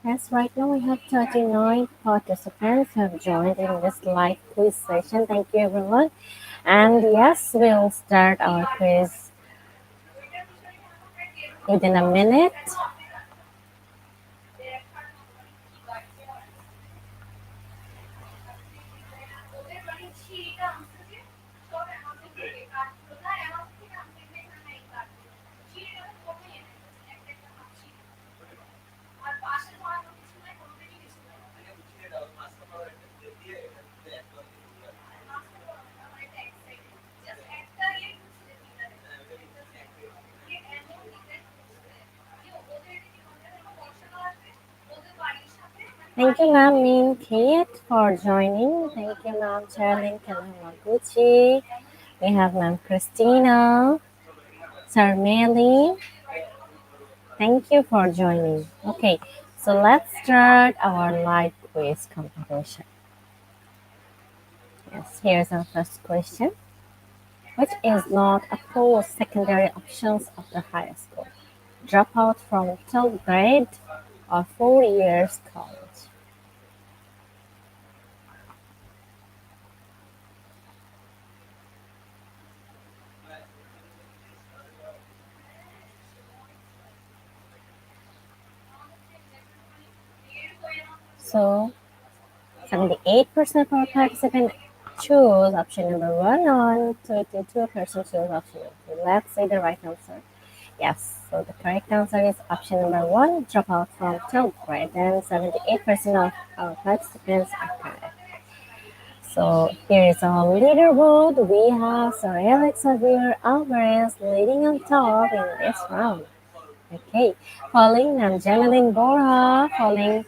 Speaker 1: Yes, right now we have 39 participants who have joined in this live quiz session. Thank you, everyone. And yes, we'll start our quiz within a minute. Thank you, ma'am Min Kate, for joining. Thank you, ma'am Charlene Kalamaguchi. We have ma'am Christina, Sarmeli. Thank you for joining. Okay, so let's start our live quiz competition. Yes, here's our first question. Which is not a post-secondary options of the high school? Dropout from 12th grade or 4 years college? So 78% of our participants choose option number one and 32% choose option number two. Let's say the right answer. Yes, so the correct answer is option number one, drop out from 12th grade, and 78% of our participants are correct. So here is our leaderboard. We have Sir Alex Xavier Alvarez leading on top in this round. Okay, following Ma'am Jameline Borja, following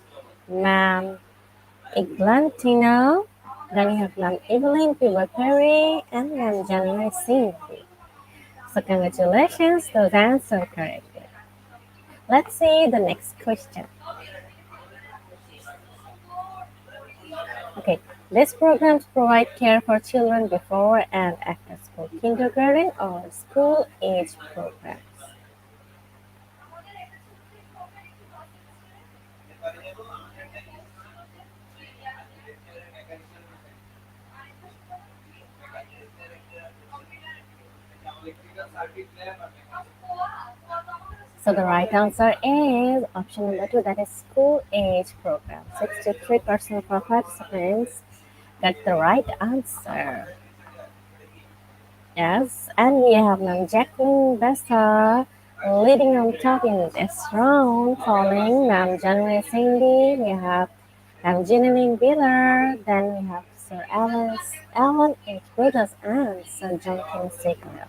Speaker 1: Ma'am Eglantina, then we have Ma'am Evelyn Pilar Perry, and Ma'am January Singh. So congratulations, those answers correctly. Let's see the next question. Okay, these programs provide care for children before and after school, kindergarten or school age programs. So the right answer is option number two, that is school age program. 63% of our participants got the right answer. Yes, and we have Ma'am Jacqueline Bessa leading on top in this round, following Ma'am January Cindy. We have Ma'am Jeanine Wheeler. Then we have Sir Alan H. Brutus, and Sir John King Signal.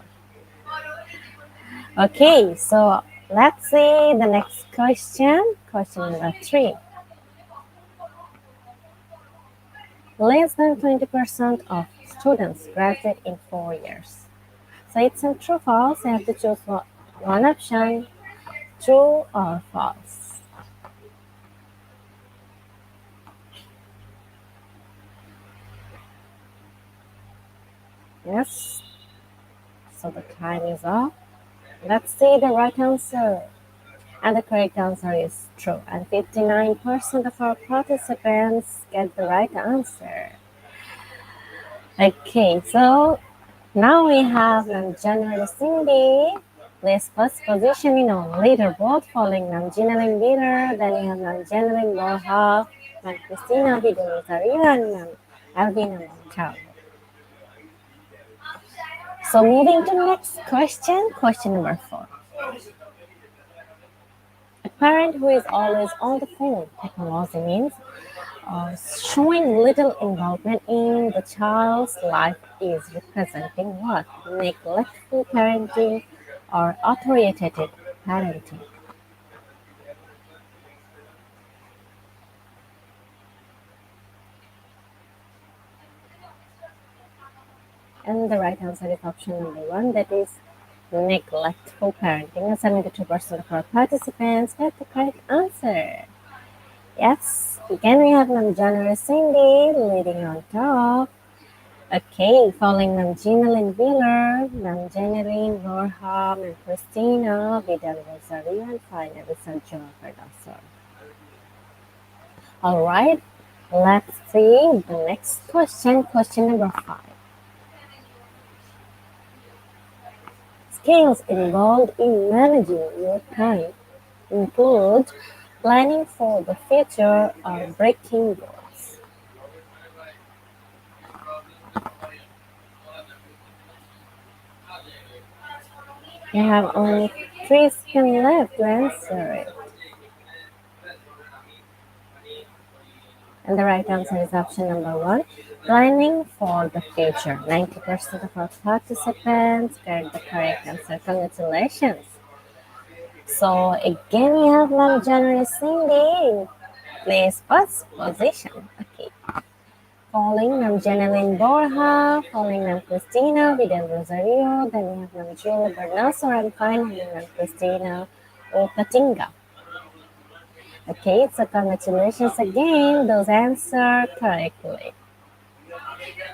Speaker 1: Okay, so let's see the next question. Question number three. Less than 20% of students graduate in 4 years. So it's a true false. You have to choose one option, true or false. Yes. So the time is up. Let's see the right answer. And the correct answer is true. And 59% of our participants get the right answer. Okay, so now we have Namjana Cindy. Place first position in our leaderboard, following Namjana Leader. Then we have Namjana Borja, Nam Christina Vidal and Nam Alvina Montal. So moving to next question, question number four. A parent who is always on the phone technology means showing little involvement in the child's life is representing what? Neglectful parenting or authoritative parenting. And the right answer is option number one, that is neglectful parenting. And 72% of our participants got the correct answer. Yes, again we have Namjana Cindy leading on top. Okay, following Ma'am Jeanine Wheeler, Ma'am Jeanine Borja, Ma'am Christina Vidal Rosario, and finally Sir John Cardasor. All right, let's see the next question, question number five. Skills involved in managing your time include planning for the future or breaking goals. You have only 3 seconds left to answer it. And the right answer is option number one, planning for the future. 90% of our participants got the correct answer. Congratulations. So again, we have Ma'am January Cindy Place first position. Okay. Following Nam Janeline Borja, following Nam Cristina Vidal Rosario, then we have Nam Julia Bernasor, and finally Nam Cristina Opatinga. Okay, so congratulations again, those answered correctly.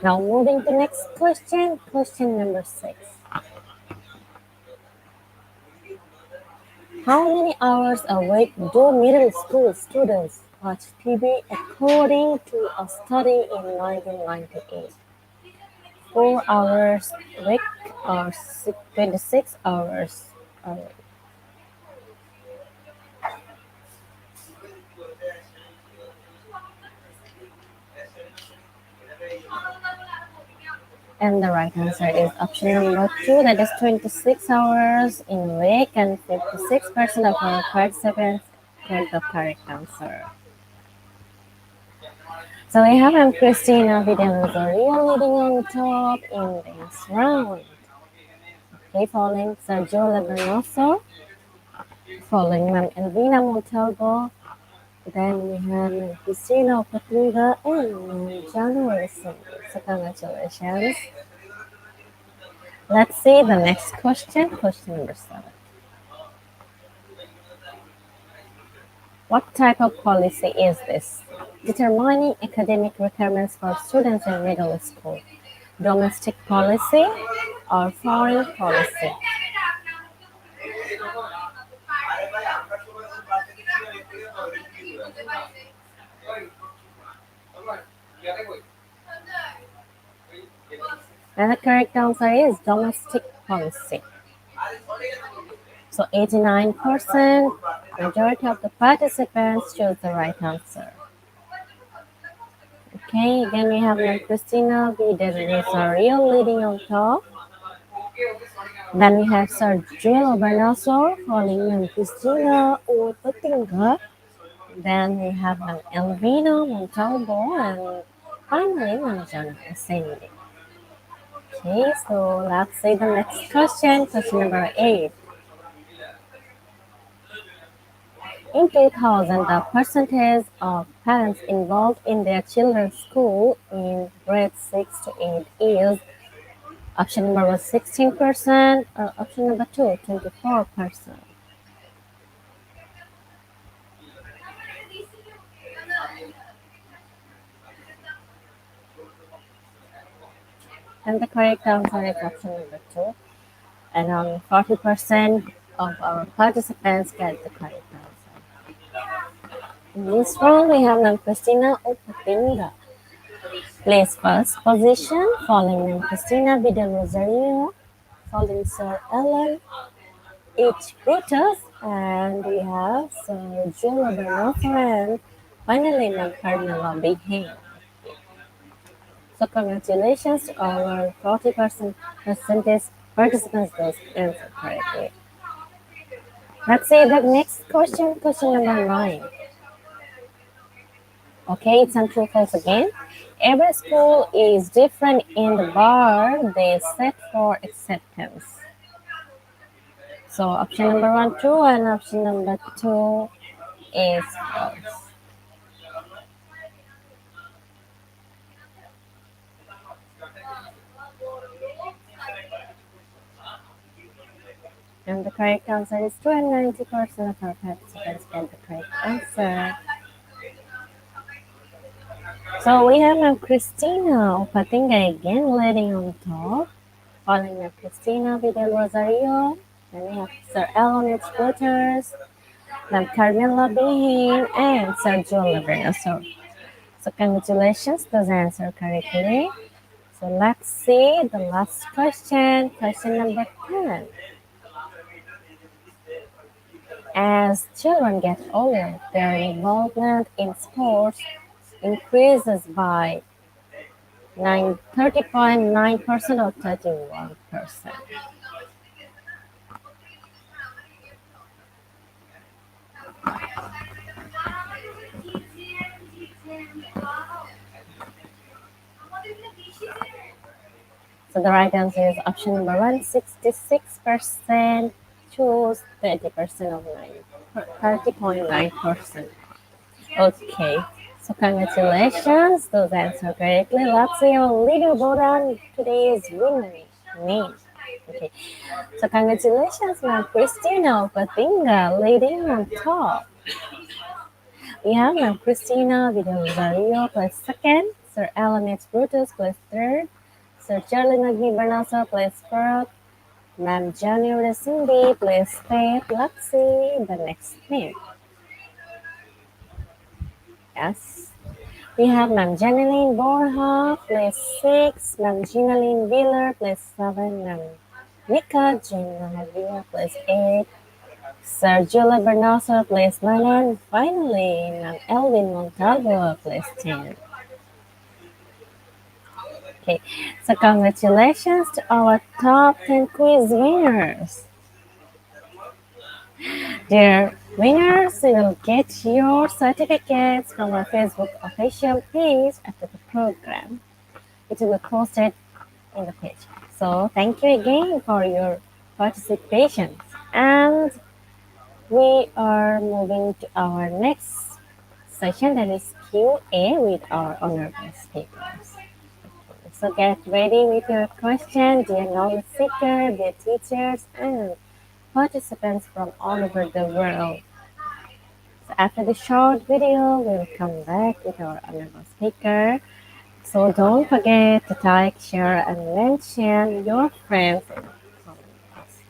Speaker 1: Now moving to next question, question number 6. How many hours a week do middle school students watch TV according to a study in 1998? 4 hours a week or 26 hours a week? And the right answer is option number 2, that is 26 hours in a week, and 56% of our participants get the correct answer. So we have Christina Vidal-Zorio leading on top in this round. Okay, following Sergio Labanoso, following Ma'am Elvina Montalvo, then we have Ma'am Cristina Opatinga and Ma'am John Wilson. So congratulations. Let's see the next question, question number 7. What type of policy is this? Determining academic requirements for students in middle school. Domestic policy or foreign policy? And the correct answer is domestic policy. So 89%, majority of the participants chose the right answer. Okay, then we have Christina Vidal Rosario leading on top. Then we have Sergio Bernasor following Christina Opatinga. Then we have Elvina Montalvo and finally Manjana Cindy. Okay, so let's see the next question, question number 8. In 2000, the percentage of parents involved in their children's school in grade 6 to 8 is option number 1 16% or option number 2 24%. And the correct answer is option number 2. Around 40% of our participants get the correct answer. In this round, we have Christina Opatinga. Place first position, following Christina Vidal Rosario, following Sir Ellen H. Brutus, and we have Sir Julia Bernather, and finally Carmela Behane. So congratulations to our 40% percentage participants those answered correctly. Let's see the next question, question number 9. Okay, it's on true false again. Every school is different in the bar they set for acceptance. So option number 1 true and option number 2 is false. And the correct answer is 2 and 90% of our participants get the correct answer. So we have Christina Opatinga again leading on top, following Christina Vidal Rosario. Then we have Sir Ellen H. Waters, then Carmela Behan, and Sergio Laverna. So congratulations, those answered correctly. So let's see the last question, question number 10. As children get older, their involvement in sports increases by 30.9% or 31%. So the right answer is option number 1, 66% choose 30% of 30.9%. Okay, so congratulations, those answered correctly. Let's see your leaderboard and today's winner name. Okay, so congratulations, Ma'am Christina Patinga, leading on top. We have Ma'am Christina Videovario placed second, Sir Alan H. Brutus placed third, Sir Charlie Nagni Bernasa placed fourth, Ma'am Johnny Resindi placed fifth. Let's see the next name. Yes. We have Ma'am Janeline Borja, place 6, Ma'am Ginaline Wheeler, place 7, Ma'am Nika Gina Havia, place 8, Sir Julia Bernosa, place 9, and finally, Ma'am Elvin Montalvo, place 10. Okay, so congratulations to our top 10 quiz winners. Dear winners, you will get your certificates from our Facebook official page after the program. It will be posted in the page. So thank you again for your participation. And we are moving to our next session, that is Q&A with our honorable speakers. So get ready with your question, dear knowledge seeker, dear teachers, and participants from all over the world. So after the short video, we'll come back with our honorable speaker. So don't forget to like, share, and mention your friends in the comments.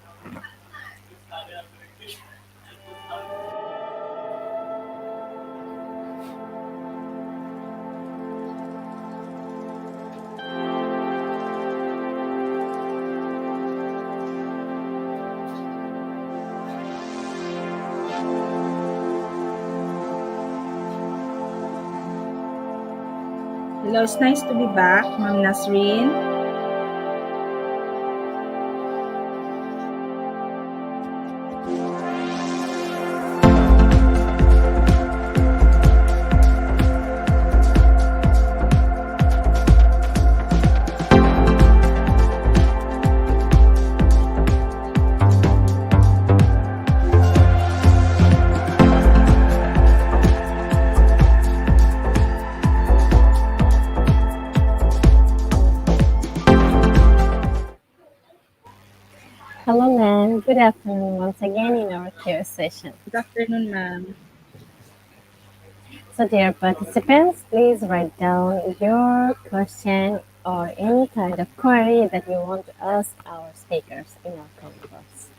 Speaker 2: Hello, it's nice to be back, Ma'am Nasreen.
Speaker 1: Hello, ma'am. Good afternoon once again in our Q session.
Speaker 2: Good afternoon, ma'am.
Speaker 1: So, dear participants, please write down your question or any kind of query that you want to ask our speakers in our conference.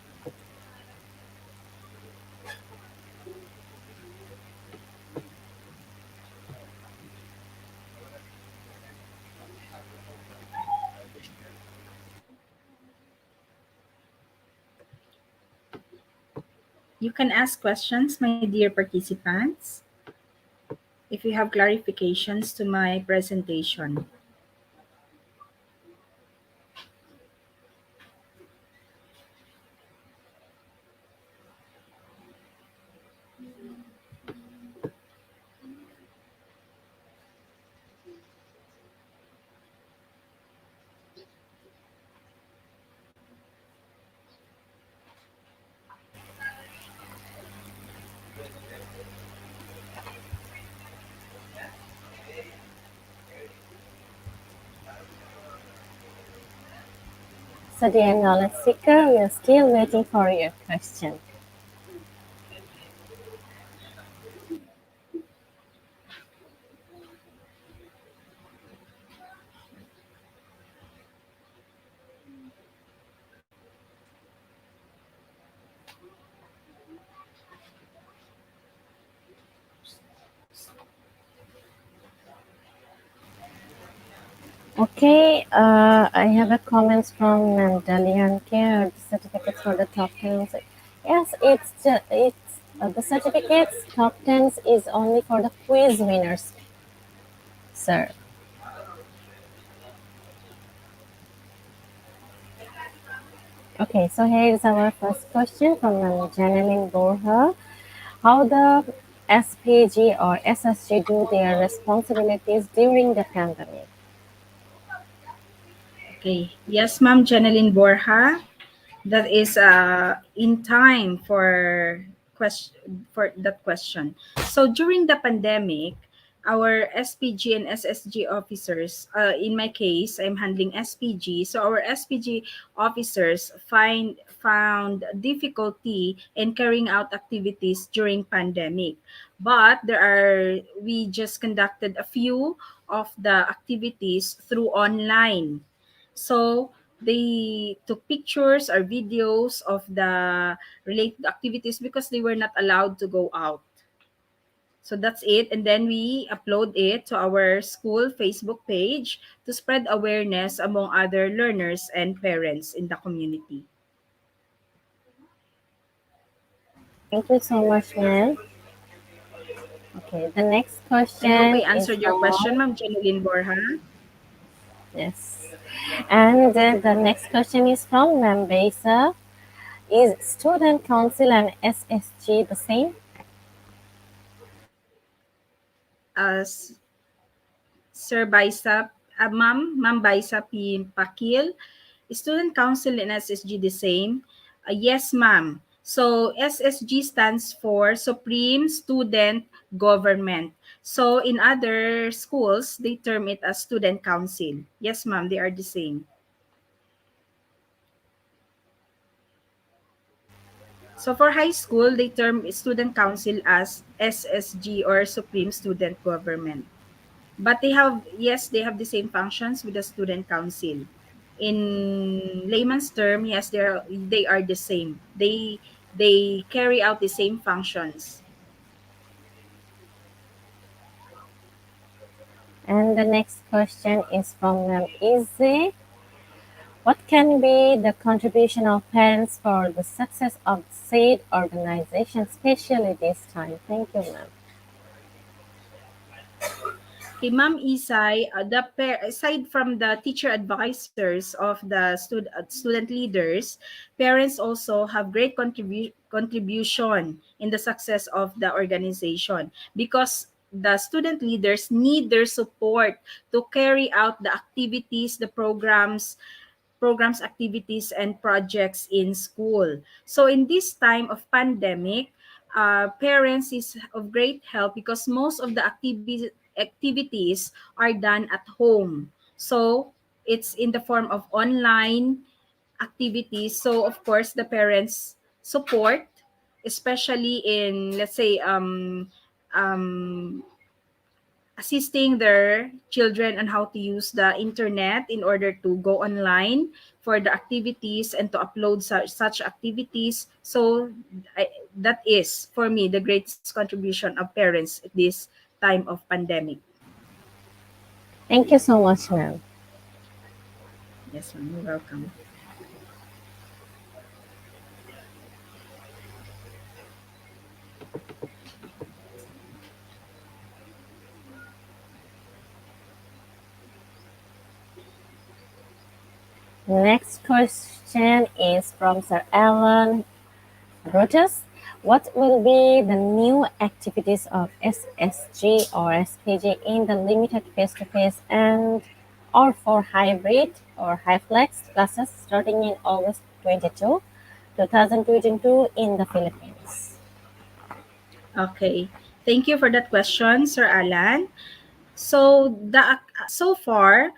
Speaker 2: You can ask questions, my dear participants, if you have clarifications to my presentation.
Speaker 1: So, dear knowledge seeker, we are still waiting for your question. Okay, I have a comments from Mandalian Care. The certificates for the top tens. Yes, it's the certificates top tens is only for the quiz winners, sir. Okay, so here is our first question from Janeline Borja. How the SPG or SSG do their responsibilities during the pandemic?
Speaker 2: Okay. Yes, Ma'am Janeline Borja. That is in time for question. So during the pandemic, our SPG and SSG officers, in my case, I'm handling SPG. So our SPG officers found difficulty in carrying out activities during pandemic. But we just conducted a few of the activities through online. So they took pictures or videos of the related activities because they were not allowed to go out. So that's it. And then we upload it to our school Facebook page to spread awareness among other learners and parents in the community.
Speaker 1: Thank you so much, ma'am. Okay, the next
Speaker 2: I hope I
Speaker 1: question is
Speaker 2: answered your
Speaker 1: from,
Speaker 2: question, Ma'am Jeneline Borja.
Speaker 1: yes. And the next question is from Ma'am Besa. Is student council and SSG the same?
Speaker 2: As Sir Baisa, Ma'am Baisa P. Pakil, Student Council in SSG the same? Yes, ma'am. So SSG stands for Supreme Student Government. So in other schools, they term it as Student Council. Yes, ma'am, they are the same. So for high school, they term Student Council as SSG or Supreme Student Government. But they have the same functions with the Student Council. In layman's term, yes, they are the same. They carry out the same functions.
Speaker 1: And the next question is from Ma'am Izzy. What can be the contribution of parents for the success of said organization, especially this time? Thank you, ma'am.
Speaker 2: Kay Ma'am Isay, aside from the teacher advisors of the student leaders, parents also have great contribution in the success of the organization because the student leaders need their support to carry out the activities, the programs, activities, and projects in school. So in this time of pandemic, parents is of great help because most of the activities are done at home. So it's in the form of online activities. So of course, the parents support, especially in, let's say, um, assisting their children on how to use the internet in order to go online for the activities and to upload such activities. So that is for me the greatest contribution of parents at this time of pandemic.
Speaker 1: Thank you so much, ma'am.
Speaker 2: Yes, ma'am, you're welcome.
Speaker 1: Next question is from Sir Alan Brutus. What will be the new activities of SSG or SPG in the limited face-to-face and or for hybrid or high flex classes starting in August 2022 in the Philippines?
Speaker 2: Okay, thank you for that question, Sir Alan. So so far,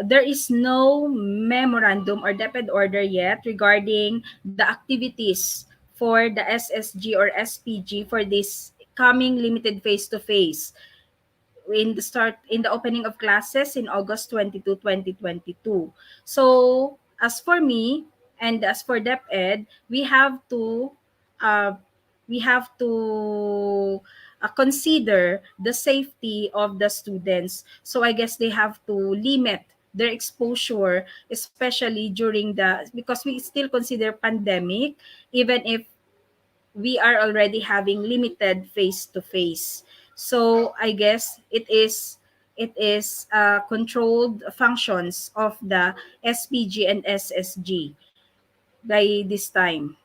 Speaker 2: there is no memorandum or DepEd order yet regarding the activities for the SSG or SPG for this coming limited face-to-face in the opening of classes in August 22, 2022. So as for me and as for DepEd, uh, we have to consider the safety of the students. So I guess they have to limit their exposure, especially during the because we still consider pandemic, even if we are already having limited face to face. So I guess it is controlled functions of the SPG and SSG by this time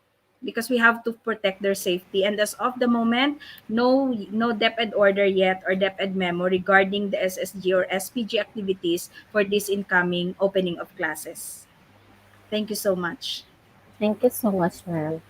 Speaker 2: because we have to protect their safety. And as of the moment, no DepEd order yet or DepEd memo regarding the SSG or SPG activities for this incoming opening of classes. Thank you so much.
Speaker 1: Thank you so much, ma'am.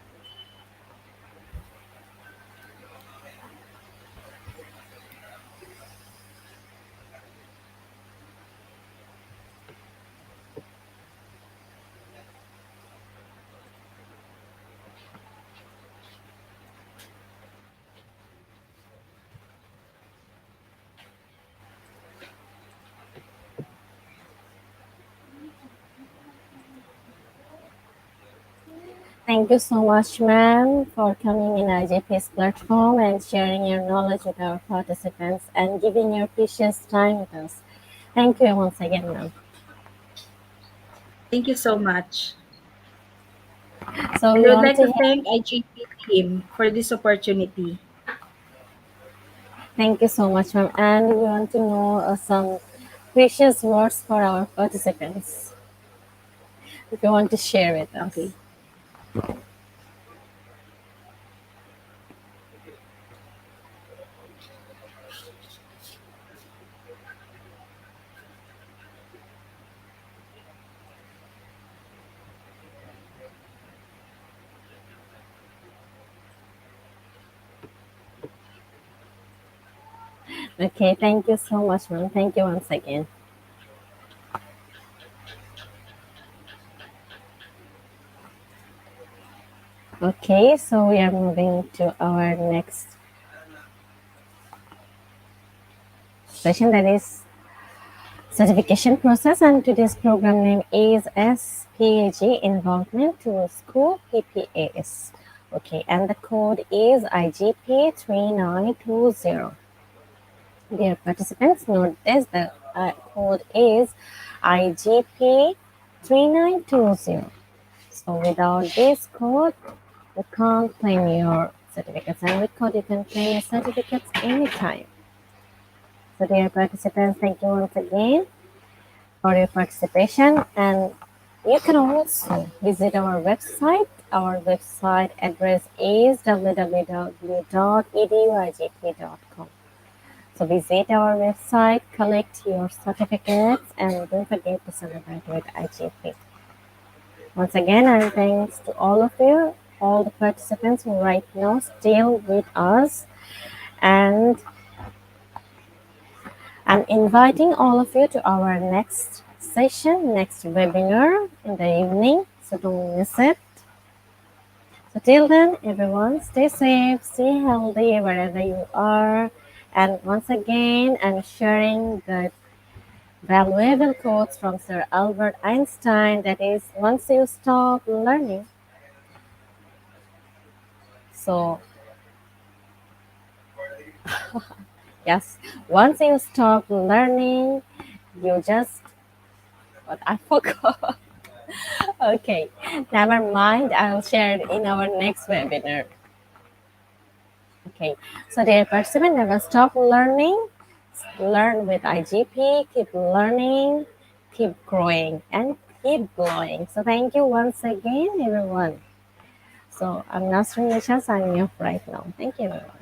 Speaker 1: Thank you so much, ma'am, for coming in IGP's platform and sharing your knowledge with our participants and giving your precious time with us. Thank you once again, ma'am.
Speaker 2: Thank you so much.
Speaker 1: So
Speaker 2: And
Speaker 1: we
Speaker 2: I would
Speaker 1: want
Speaker 2: like
Speaker 1: to
Speaker 2: to
Speaker 1: hear.
Speaker 2: thank IGP team for this opportunity.
Speaker 1: Thank you so much, ma'am. And we want to know some precious words for our participants. If you want to share with us.
Speaker 2: Okay.
Speaker 1: Okay, thank you so much, ma'am. Thank you once again. Okay, so we are moving to our next session, that is certification process, and today's program name is SPG, Involvement to School PPAs. Okay, and the code is IGP 3920. Dear participants, note this, the code is IGP 3920. So without this code, you can't claim your certificates, and with code you can claim your certificates anytime. So dear participants, thank you once again for your participation, and you can also visit our website. Our website address is www.eduigp.com. So visit our website, collect your certificates, and don't forget to celebrate with IGP. Once again, and thanks to all of you, all the participants who right now still with us, and I'm inviting all of you to our next session, next webinar in the evening, so don't miss it. So till then, everyone, stay safe, stay healthy wherever you are. And once again, I'm sharing the valuable quotes from Sir Albert Einstein, that is, once you stop learning, so yes, once you stop learning, you just, what I forgot. Okay, never mind. I'll share it in our next webinar. Okay, so dear participant, never stop learning. Learn with IGP. Keep learning, keep growing, and keep glowing. So thank you once again, everyone. So I'm Nasrin Nisha signing off right now. Thank you, everyone.